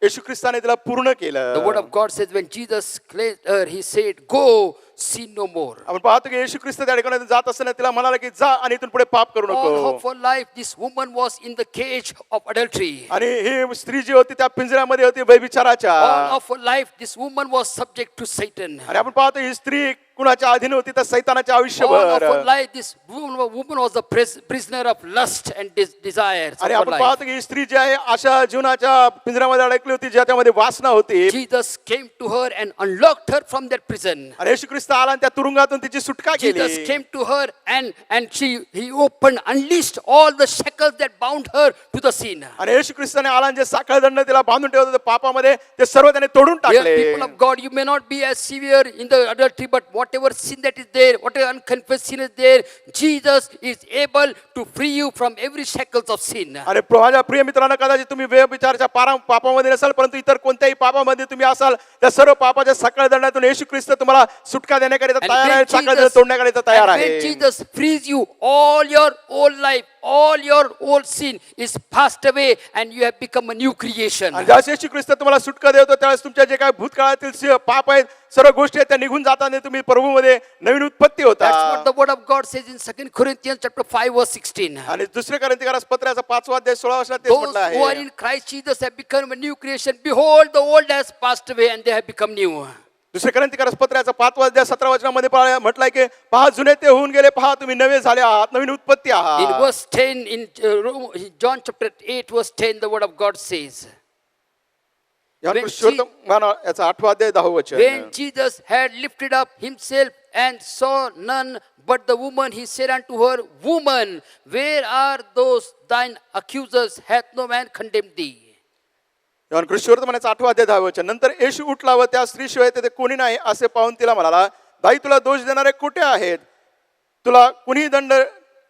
येशू ख्रिस्ताने तिला पूर्ण The केलं. word of God says when Jesus cleansed her, he said, go, sin no more. आपण पाहतो की येशू ख्रिस्त त्या ठिकाणी जात असताना तिला म्हणाला की जा आणि इथून पुढे पाप करू All नको. of her life, this woman was in the cage of adultery. आणि ही स्त्री जी होती त्या पिंजऱ्यामध्ये होती व्यभिचाराच्या. All of her life, this woman was subject to Satan. आणि आपण पाहतो ही स्त्री कुणाच्या अधीन होती तर सैतानाच्या All of आयुष्यभर. her life, this woman was a prisoner of lust and desires of आणि her आपण life. पाहतो की ही स्त्री जी आहे अशा जीवनाच्या पिंजऱ्यामध्ये अडकली होती ज्याच्यामध्ये वासना होती. Jesus came to her and unlocked her from that prison. आणि येशू ख्रिस्त आला आणि त्या तुरुंगातून तिची सुटका Jesus केली. came to her and he opened, unleashed all the shackles that bound her to the sin. आणि येशू ख्रिस्ताने आला आणि जे साखळदंड तिला बांधून ठेवत होते पापामध्ये ते सर्व त्याने तोडून Dear टाकले. people of God, you may not be as severe in the adultery, but whatever sin that is there, whatever unconfessed sin is there, Jesus is able to free you from every shackles of sin. आणि माझ्या प्रिय मित्रांनो कदाचित तुम्ही व्यभिचाराच्या पापामध्ये नसाल परंतु इतर कोणत्याही पापामध्ये तुम्ही असाल त्या सर्व पापाच्या साखळदंडातून येशू ख्रिस्त तुम्हाला सुटका देण्याकरिता And तयार when आहे, साखळदंड तोडण्याकरिता तयार and when आहे. Jesus frees you, all your old life, all your old sin is passed away and you have become a new creation. आणि ज्यावेळेस येशू ख्रिस्त तुम्हाला सुटका देतो त्यावेळेस तुमच्या जे काही भूतकाळातील पाप आहेत सर्व गोष्टी आहेत त्या निघून जातात आणि तुम्ही प्रभूमध्ये नवीन उत्पत्ती होता. That's what the word of God says in 2 Corinthians chapter 5 verse 16. आणि दुसऱ्या कोरिन्थीकरास पत्राचा 5 वचनात तेच Those म्हटलं who are आहे. in Christ Jesus have become a new creation. Behold, the old has passed away and they have become new. दुसऱ्या कोरिन्थीकरास पत्राचा 5 वचनामध्ये म्हटलंय की पहा जुने ते होऊन गेले, पहा तुम्ही नवे झाले आहात, नवीन उत्पत्ती In आहात. verse 10, in John chapter 8 verse 10, the word of God says, याचा 8 वचन. when Jesus had lifted up himself and saw none but the woman, he said unto her, woman, where are those thine accusers? Hath no man condemned thee? कृष्णवर्तमानाचा 8 वचन. नंतर येशू उठला व त्या स्त्रीशिवाय तेथे कोणी नाही असे पाहून तिला म्हणाला, दाई तुला दोष देणारे कुठे आहेत? तुला कुणी दंड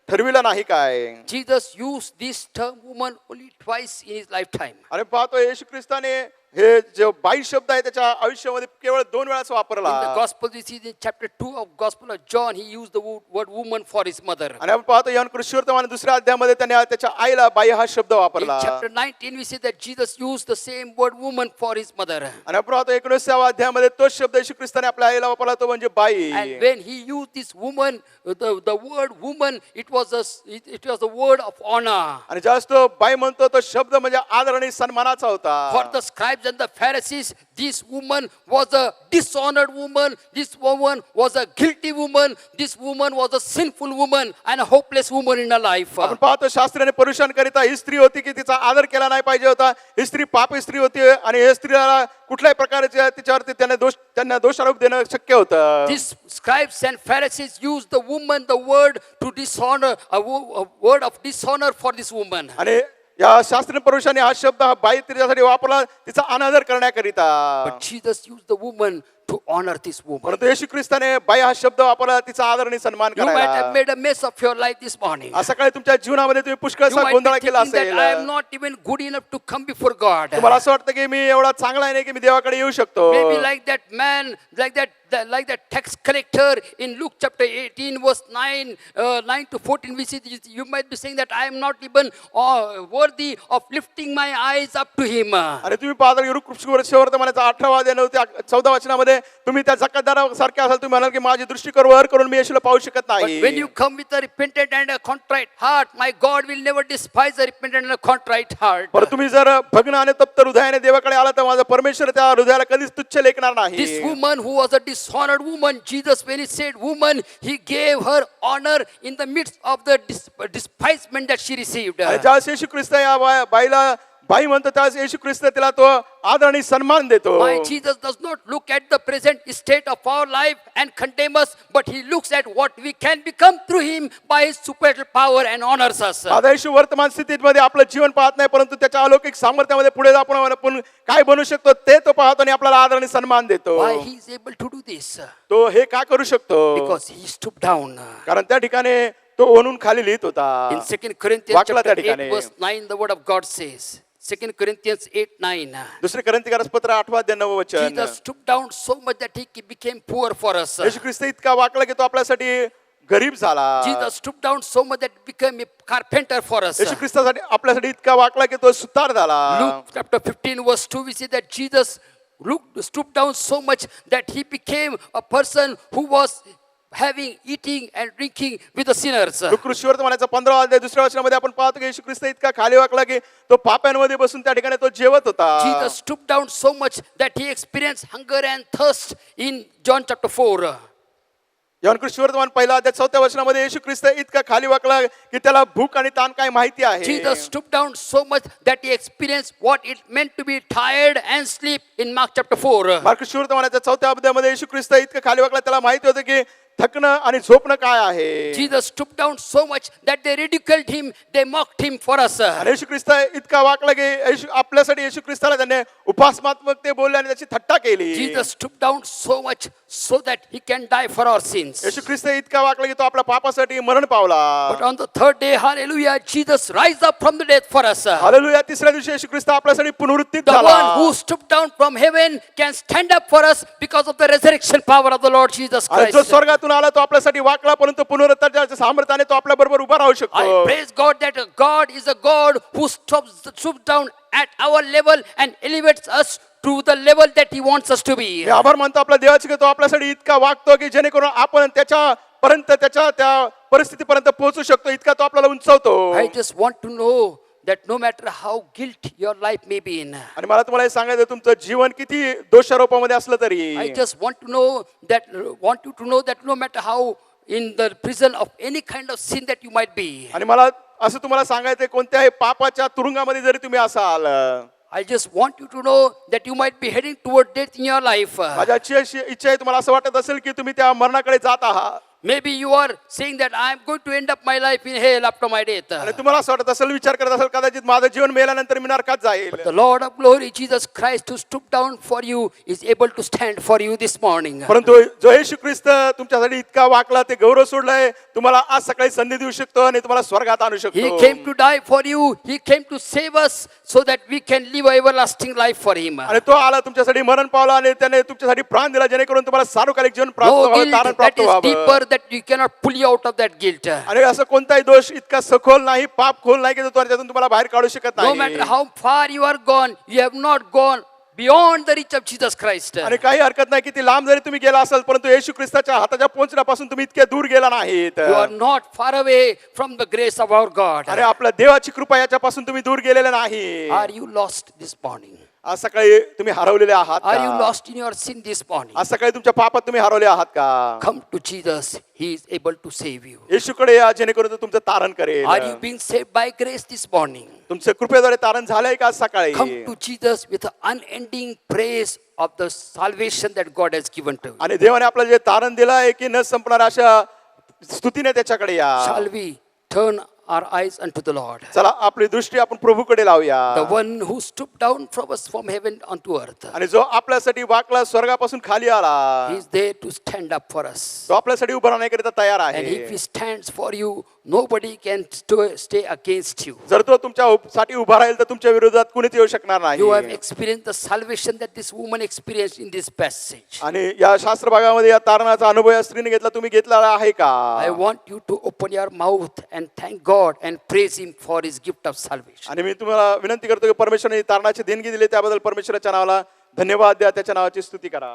ठरविला नाही काय? Jesus used this term woman only twice in his lifetime. आणि पाहतो येशू ख्रिस्ताने हे जे 22 शब्द आहे त्याच्या आयुष्यामध्ये केवळ 2 वेळाच In the वापरला. gospel, we see in chapter 2 of Gospel of John, he used the word woman for his mother. आणि आपण पाहतो योहान कृष्णवर्तमान 2 अध्यायामध्ये त्याने त्याच्या आईला बाई हा शब्द In वापरला. chapter 19, we see that Jesus used the same word woman for his mother. आणि आपण पाहतो 19व्या अध्यायामध्ये तोच शब्द येशू ख्रिस्ताने आपल्या आईला वापरला तो म्हणजे by. And when he used this woman, the word woman, it was a word of honor. आणि जास्त बाई म्हणतो तो शब्द म्हणजे आदर आणि सन्मानाचा होता. For the scribes and the Pharisees, this woman was a dishonored woman. This woman was a guilty woman. This woman was a sinful woman and a hopeless woman in her life. आपण पाहतो शास्त्राने पुरुषांकरिता ही स्त्री होती की तिचा आदर केला नाही पाहिजे होता. ही स्त्री पापी स्त्री होती आणि या स्त्रीला कुठल्याही प्रकारचे तिच्यावरती त्यांना दोषारोप देणं शक्य होतं. These scribes and Pharisees used the woman, the word to dishonor, a word of dishonor for this woman. आणि या शास्त्रीय पुरुषाने हा शब्द हा बाई तिच्यासाठी वापरला तिचा अनादर करण्याकरिता. But Jesus used the woman to honor this woman. परंतु येशू ख्रिस्ताने बाई हा शब्द वापरला तिचा आदर आणि सन्मान You might have करायला. made a mess of your life this morning. आज सकाळी तुमच्या जीवनामध्ये तुम्ही You पुष्कळसा might गोंधळ be केला thinking that असेल. I am not even good enough to come before God. तुम्हाला असं वाटतं की मी एवढा चांगला आहे नाही की मी देवाकडे येऊ शकतो. Maybe like that man, like that tax collector in Luke chapter 18 verse 9 to 14, we see you might be saying that I am not even worthy of lifting my eyes up to him. आणि तुम्ही पाहता की वर्तमानाचा 18 14 वचनामध्ये जीवनामध्ये तुम्ही त्या जकातदारासारखे असाल, तुम्ही म्हणाल की माझी दृष्टी वर करून मी येशूला पाहू शकत But नाही. when you come with a repentant and a contrite heart, my God will never despise a repentant and a contrite heart. पण तुम्ही जर भग्न आणि तप्त हृदयाने देवाकडे आला तर माझा परमेश्वर त्या हृदयाला कधीच तुच्छ लेखणार नाही. This woman who was a dishonored woman, Jesus, when he said woman, he gave her honor in the midst of the despisement that she received. आणि ज्यावेळेस येशू ख्रिस्त या बाईला बाई म्हणतो, त्यावेळेस येशू ख्रिस्त तिला तो आदर आणि सन्मान देतो. My Jesus does not look at the present state of our life and condemn us, but he looks at what we can become through him by his supernatural power and honors us. आता येशू वर्तमान स्थितीमध्ये आपलं जीवन पाहत नाही, परंतु त्याच्या अलौकिक सामर्थ्यामध्ये पुढे आपण काय बनू शकतो ते तो पाहतो आणि आपल्याला आदर आणि सन्मान देतो. Why he is able to do this? तो हे का करू शकतो? Because he stooped down. कारण त्या ठिकाणी तो ओनून खाली लिहित होता. In 2 Corinthians वाकला त्या chapter 8 ठिकाणी. verse 9, the word of God says, 2 Corinthians 8:9. दुसरे करंथीकरास पत्र 8-9 वचन. Jesus stooped down so much that he became poor for us. येशू ख्रिस्त इतका वाकला की तो आपल्यासाठी गरीब झाला. Jesus stooped down so much that he became a carpenter for us. येशू ख्रिस्तासाठी आपल्यासाठी इतका वाकला की तो सुतार झाला. Luke chapter 15 verse 2, we see that Jesus stooped down so much that he became a person who was having, eating and drinking with the sinners. कृष्णवर्त म्हणायचा 15 अध्याय 2 वचनामध्ये आपण पाहतो की येशू ख्रिस्त इतका खाली वाकला की तो पाप्यांमध्ये बसून त्या ठिकाणी तो जेवत होता. Jesus stooped down so much that he experienced hunger and thirst in John chapter 4. Yohan कृष्णवर्तमान पहिला अध्याय 4 वचनामध्ये येशू ख्रिस्त इतका खाली वाकला की त्याला भूक आणि ताण काय माहिती आहे. Jesus stooped down so much that he experienced what it meant to be tired and sleep in Mark chapter 4. Mark कृष्णवर्तमानाच्या 4 अध्यायामध्ये येशू ख्रिस्त इतका खाली वाकला त्याला माहिती होतं की थकणं आणि झोपणं काय आहे. Jesus stooped down so much that they ridiculed him, they mocked him for us. आणि येशू ख्रिस्त इतका वाकला की आपल्यासाठी येशू ख्रिस्ताला त्याने उपासनात्मक ते बोलले आणि त्याची थट्टा केली. Jesus stooped down so much so that he can die for our sins. येशू ख्रिस्त इतका वाकला की तो आपल्या पापासाठी मरण पावला. But on the third day, hallelujah, Jesus rise up from the death for us. Hallelujah. तिसऱ्या दिवशी येशू ख्रिस्त आपल्यासाठी पुनरुत्थित The झाला. one who stooped down from heaven can stand up for us because of the resurrection power of the Lord Jesus आणि जो Christ. स्वर्गातून आला तो आपल्यासाठी वाकला, परंतु पुनरुत्थानाच्या सामर्थ्याने तो आपल्या बरोबर उभा राहू I शकतो. praise God that God is a God who stoops down at our level and elevates us to the level that he wants us to be. मी आभार मानतो आपल्या देवाचे की तो आपल्यासाठी इतका वागतो की जेणेकरून आपण त्याच्यापर्यंत त्याच्या त्या परिस्थितीपर्यंत पोहोचू शकतो, इतका तो आपल्याला उंचावतो. I just want to know that no matter how guilt your life may be in, आणि मला तुम्हाला हे सांगायचं, तुमचं जीवन किती दोषारोपामध्ये असलं तरी I just want you to know that no matter how in the prison of any kind of sin that you might be, आणि मला असं तुम्हाला सांगायचं, कोणत्याही पापाच्या तुरुंगामध्ये जरी तुम्ही असाल, I just want you to know that you might be heading toward death in your life. माझी अशी इच्छा आहे, तुम्हाला असं वाटत असेल की तुम्ही त्या मरणाकडे जात आहात. Maybe you are saying that I am going to end up my life in hell after my death. आणि तुम्हाला असं वाटत असेल, विचार करत असेल, कदाचित माझं जीवन मेल्यानंतर मी नरकात जाईल. The Lord of glory, Jesus Christ, who stooped down for you, is able to stand for you this morning. परंतु जो येशू ख्रिस्त तुमच्यासाठी इतका वाकला, ते गौरव सोडलाय, तुम्हाला आज सकाळी संधी देऊ शकतो आणि तुम्हाला स्वर्गात आणू He शकतो. came to die for you. He came to save us so that we can live an everlasting life for him. आणि तो आला, तुमच्यासाठी मरण पावला आणि त्याने तुमच्यासाठी प्राण दिला, जेणेकरून तुम्हाला सार्वकालिक जीवन प्राप्त No व्हावं, guilt तारण that प्राप्त is व्हावं. deeper that you cannot pull you out of that guilt. आणि असं कोणताही दोष इतका सखोल नाही, पाप खोल नाही की तो त्यातून तुम्हाला बाहेर काढू शकत No नाही. matter how far you are gone, you have not gone beyond the reach of Jesus Christ. आणि काही हरकत नाही, किती लांब जरी तुम्ही गेला असाल, परंतु येशू ख्रिस्ताच्या हाताच्या पोहोचण्यापासून तुम्ही इतके दूर गेला नाहीत. You are not far away from the grace of our God. अरे आपल्या देवाची कृपा याच्यापासून तुम्ही दूर गेलेले नाही. Are you lost this morning? आज सकाळी तुम्ही हरवलेले आहात Are you का? lost in your sin this morning? आज सकाळी तुमच्या पापात तुम्ही हरवले आहात का? Come to Jesus. He is able to save you. येशूकडे या, जेणेकरून तो तुमचं तारण करेल. Are you being saved by grace this morning? तुमच्या कृपेद्वारे तारण झालंय का आज सकाळी? Come to Jesus with an unending praise of the salvation that God has given to you. आणि देवाने आपल्याला जे तारण दिलं आहे की न संपणार, अशा स्तुतीने त्याच्याकडे या. Shall we turn our eyes unto the Lord? चला आपली दृष्टी आपण प्रभूकडे लावूया. The one who stooped down from us from heaven unto earth. आणि जो आपल्यासाठी वाकला, स्वर्गापासून खाली आला, He is there to stand up for us. तो आपल्यासाठी उभं राहण्याकरिता तयार And आहे. if He stands for you, nobody can stay against you. जर तो तुमच्यासाठी उभा राहील तर तुमच्या विरोधात कुणीच येऊ शकणार You have नाही. experienced the salvation that this woman experienced in this passage. आणि या शास्त्र भागामध्ये या तारणाचा अनुभव या स्त्रीने घेतला, तुम्ही घेतला आहे का? I want you to open your mouth and thank God and praise Him for His gift of salvation. आणि मी तुम्हाला विनंती करतो की परमेश्वराने तारणाची देणगी दिली, त्याबद्दल परमेश्वराच्या नावाला धन्यवाद द्या, त्याच्या नावाची स्तुती करा.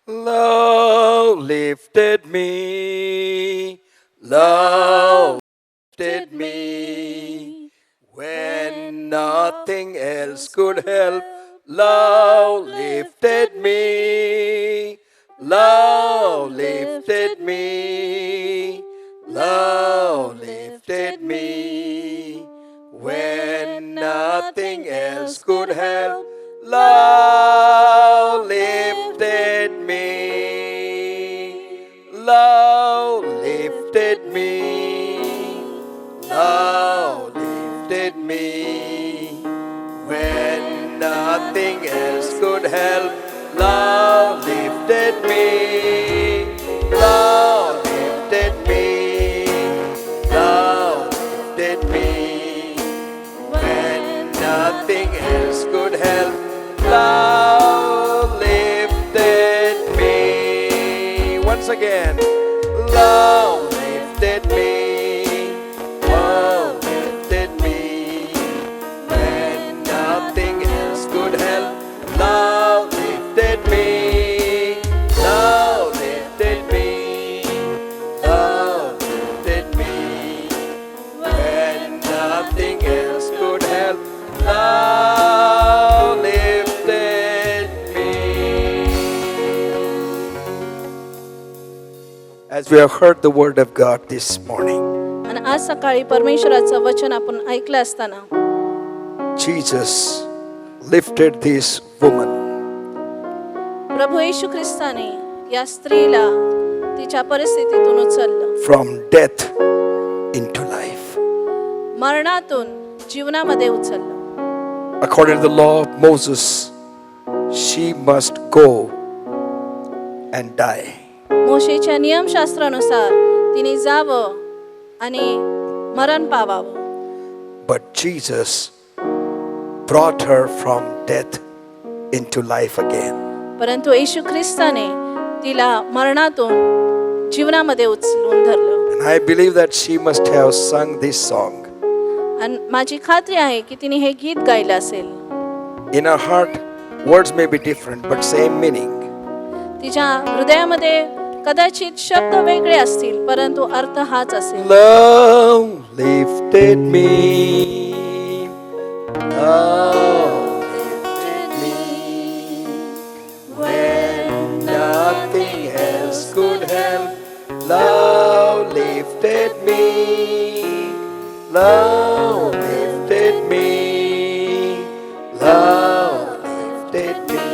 Love lifted me. Love lifted me. When nothing else could help, love lifted me. Love lifted me. Love lifted me. When nothing else could help, love lifted me. Love lifted me. Love lifted me. When nothing else could help, love lifted me. Love lifted me. Love lifted me. When nothing else could help, love lifted me. Once again, love lifted me. Love lifted me. When nothing else could help, love lifted me. Love lifted me. Love lifted me. When nothing else could help, love lifted me. As we have heard the word of God this morning, आणि आज सकाळी परमेश्वराचं वचन आपण ऐकलं असताना Jesus lifted this woman प्रभू येशू ख्रिस्ताने या स्त्रीला तिच्या परिस्थितीतून उचललं, from death into life. मरणातून जीवनामध्ये उचललं. According to the law of Moses, she must go and die. मोशेच्या नियमशास्त्रानुसार तिने जावं आणि मरण पावावं. But Jesus brought her from death into life again. परंतु येशू ख्रिस्ताने तिला मरणातून जीवनामध्ये उचलून धरलं. And I believe that she must have sung this song. आणि माझी खात्री आहे की तिने हे गीत गायलं असेल. In her heart, words may be different, but same meaning. तिच्या हृदयामध्ये कदाचित शब्द वेगळे असतील, परंतु अर्थ हाच असेल. Love lifted me. Love lifted me. When nothing else could help, love lifted me. Love lifted me. Love lifted me.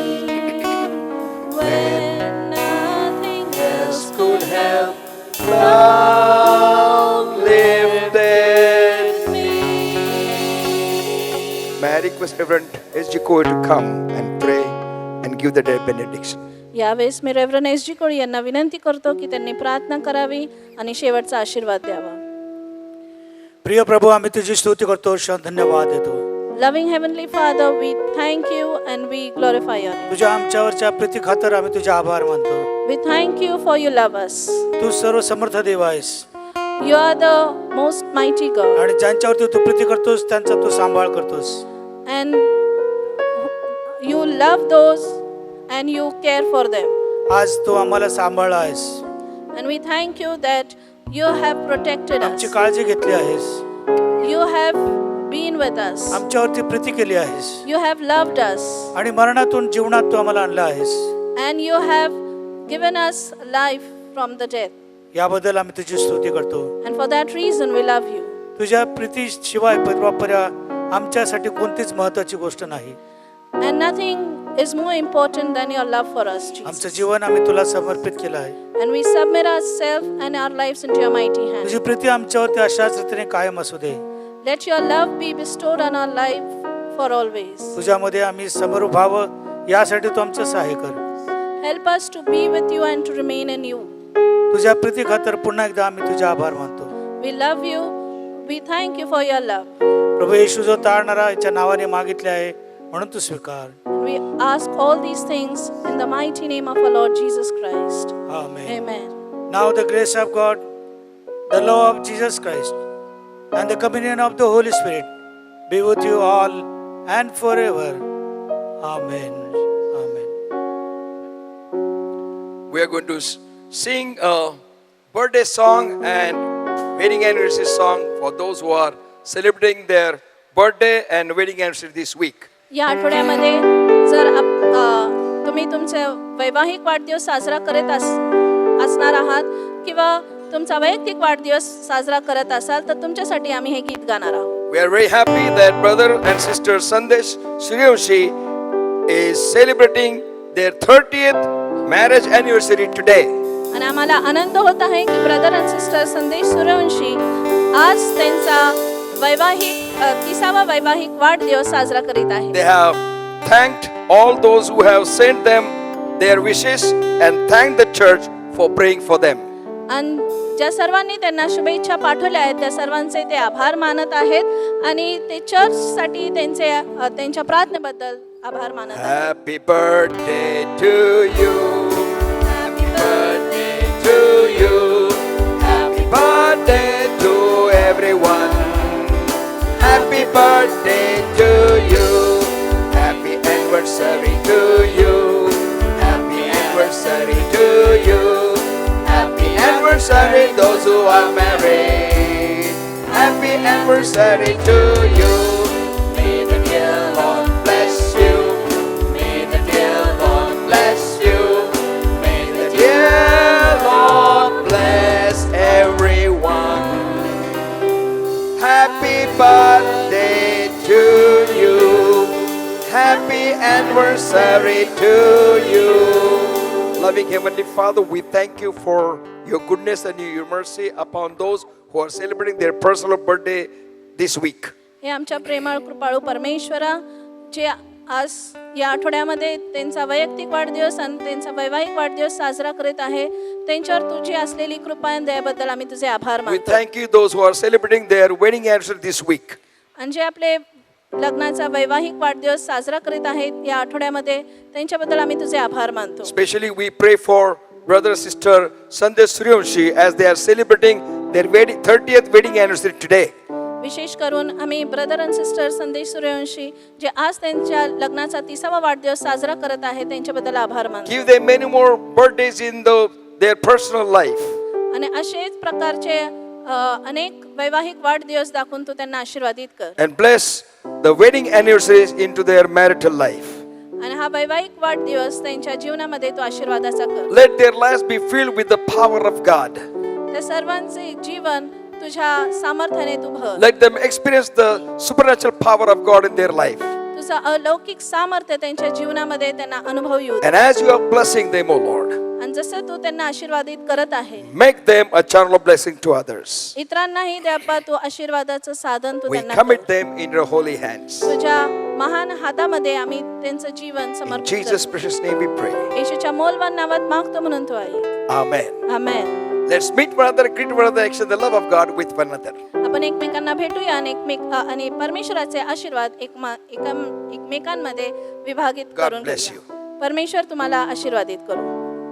When nothing else could help, love lifted me. May I request Reverend S.G. Coe to come and pray and give the day benediction. यावेळेस मी reverend SG. कोळी यांना विनंती करतो की त्यांनी प्रार्थना करावी आणि शेवटचा आशीर्वाद द्यावा. प्रिय प्रभू, आम्ही तुझी स्तुती करतो, धन्यवाद देतो. Loving Heavenly Father, we thank you and we glorify your name. तुझ्या आमच्यावरच्या प्रीती खातर आम्ही तुझे आभार मानतो. We thank you for you love us. तू सर्व समर्थ देव आहेस You are the most mighty God. आणि ज्यांच्यावरती तू प्रीती करतोस त्यांचा तू सांभाळ करतोस. And you love those and you care for them. आज तू आम्हाला सांभाळला आहेस, And we thank you that you have protected आमची us. काळजी घेतली आहेस, You have been with us. आमच्यावरती Preeti केली आहेस You have loved us. आणि मरणातून जीवनात तू आम्हाला आणलं आहेस. And you have given us life from the death. याबद्दल आम्ही तुझी स्तुती करतो. And for that reason we love you. तुझ्या प्रीतीशिवाय परवा आमच्यासाठी कोणतीच महत्वाची गोष्ट नाही. And nothing is more important than your love for us, आमचं Jesus. जीवन आम्ही तुला समर्पित केलं आहे. And we submit ourselves and our lives into your mighty hand. तुझी प्रीती आमच्यावरती अशाच रीतीने कायम असू दे. Let your love be bestowed on our life for always. तुझ्यामध्ये आम्ही समरूप व्हावं यासाठी तू आमचं सहाय्य कर. Help us to be with you and to remain in you. तुझ्या प्रीती खातर पुन्हा एकदा आम्ही तुझे आभार मानतो. We love you. We thank you for your love. प्रभू येशू जो तारणारा याच्या नावाने मागितले आहे म्हणून तू स्वीकार. We ask all these things in the mighty name of our Lord Jesus Christ. Amen. Amen. Now the grace of God, the love of Jesus Christ, and the communion of the Holy Spirit be with you all and forever. Amen. Amen. we are going to sing a birthday song and wedding anniversary song for those who are celebrating their birthday and wedding anniversary this week. या आठवड्यामध्ये जर तुम्ही तुमचे वैवाहिक वाढदिवस साजरा करत असणार आहात किंवा तुमचा वैयक्तिक वाढदिवस साजरा करत असाल तर तुमच्यासाठी आम्ही हे गीत गाणार आहोत. We are very happy that brother and sister Sandesh Suryavanshi is celebrating their 30th marriage anniversary today. आणि आम्हाला आनंद होत आहे की ब्रदर अँड सिस्टर संदेश सूर्यवंशी आज त्यांचा वैवाहिक 30वा वैवाहिक वाढदिवस साजरा करीत आहे. They have thanked all those who have sent them their wishes and thanked the church for praying for them. आणि ज्या सर्वांनी त्यांना शुभेच्छा पाठवल्या आहेत त्या सर्वांचे ते आभार मानत आहेत आणि ते चर्चसाठी त्यांच्या प्रार्थनेबद्दल आभार मानत आहेत. Happy birthday to you. Happy birthday to you. Happy birthday to everyone. Happy birthday to you. Happy anniversary to you. Happy anniversary to you. Happy anniversary those who are married. Happy anniversary to you. May the dear Lord bless you. May the dear Lord bless you. May the dear Lord bless everyone. Happy birthday to you. Happy anniversary to you. Loving Heavenly Father, we thank you for your goodness and your mercy upon those who are celebrating their personal birthday this week. हे आमच्या प्रेमळ कृपाळू परमेश्वरा जे आज या आठवड्यामध्ये त्यांचा वैयक्तिक वाढदिवस आणि त्यांचा वैवाहिक वाढदिवस साजरा करीत आहे त्यांच्यावर तुझी असलेली कृपा आणि दयाबद्दल आम्ही तुझे आभार We मानतो. thank you those who are celebrating their wedding anniversary this week. आणि जे आपले लग्नाचा वैवाहिक वाढदिवस साजरा करीत आहेत या आठवड्यामध्ये त्यांच्याबद्दल आम्ही तुझे आभार मानतो. Especially we pray for brother and sister Sandesh Suryavanshi as they are celebrating their 30th wedding anniversary today. विशेष करून आम्ही ब्रदर अँड सिस्टर संदेश सूर्यवंशी जे आज त्यांच्या लग्नाचा 30वा वाढदिवस साजरा करत आहे त्यांच्याबद्दल आभार मानतो. Give them many more birthdays in their personal life. आणि असेच प्रकारचे अनेक वैवाहिक वाढदिवस दाखवून तू त्यांना आशीर्वादित कर. And bless the wedding anniversaries into their marital life. आणि हा वैवाहिक वाढदिवस त्यांच्या जीवनामध्ये तू आशीर्वादाचा कर. Let their lives be filled with the power of God. त्या सर्वांचे जीवन तुझ्या सामर्थ्याने तू भर. Let them experience the supernatural power of God in their life. तुझा अलौकिक सामर्थ्य त्यांच्या जीवनामध्ये त्यांना अनुभव येऊ दे. And as you are blessing them, O Lord, आणि जसं तू त्यांना आशीर्वादित करत आहे make them a channel of blessing to others. इतरांनाही देवा तू आशीर्वादाचं साधन तू We त्यांना commit कर. them in your holy hands. तुझ्या महान हातामध्ये आम्ही त्यांचं जीवन In समर्पित Jesus' करतो. precious name we pray. येशूच्या मौल्यवान नावात मागतो म्हणून तू आहे. Amen. Amen. Let's meet one another, greet one another, exchange the love of God with one another. आपण एकमेकांना भेटूया आणि आणि परमेश्वराचे आशीर्वाद एकमेकांमध्ये विभागित God करून bless घेऊया. परमेश्वर तुम्हाला आशीर्वादित करू.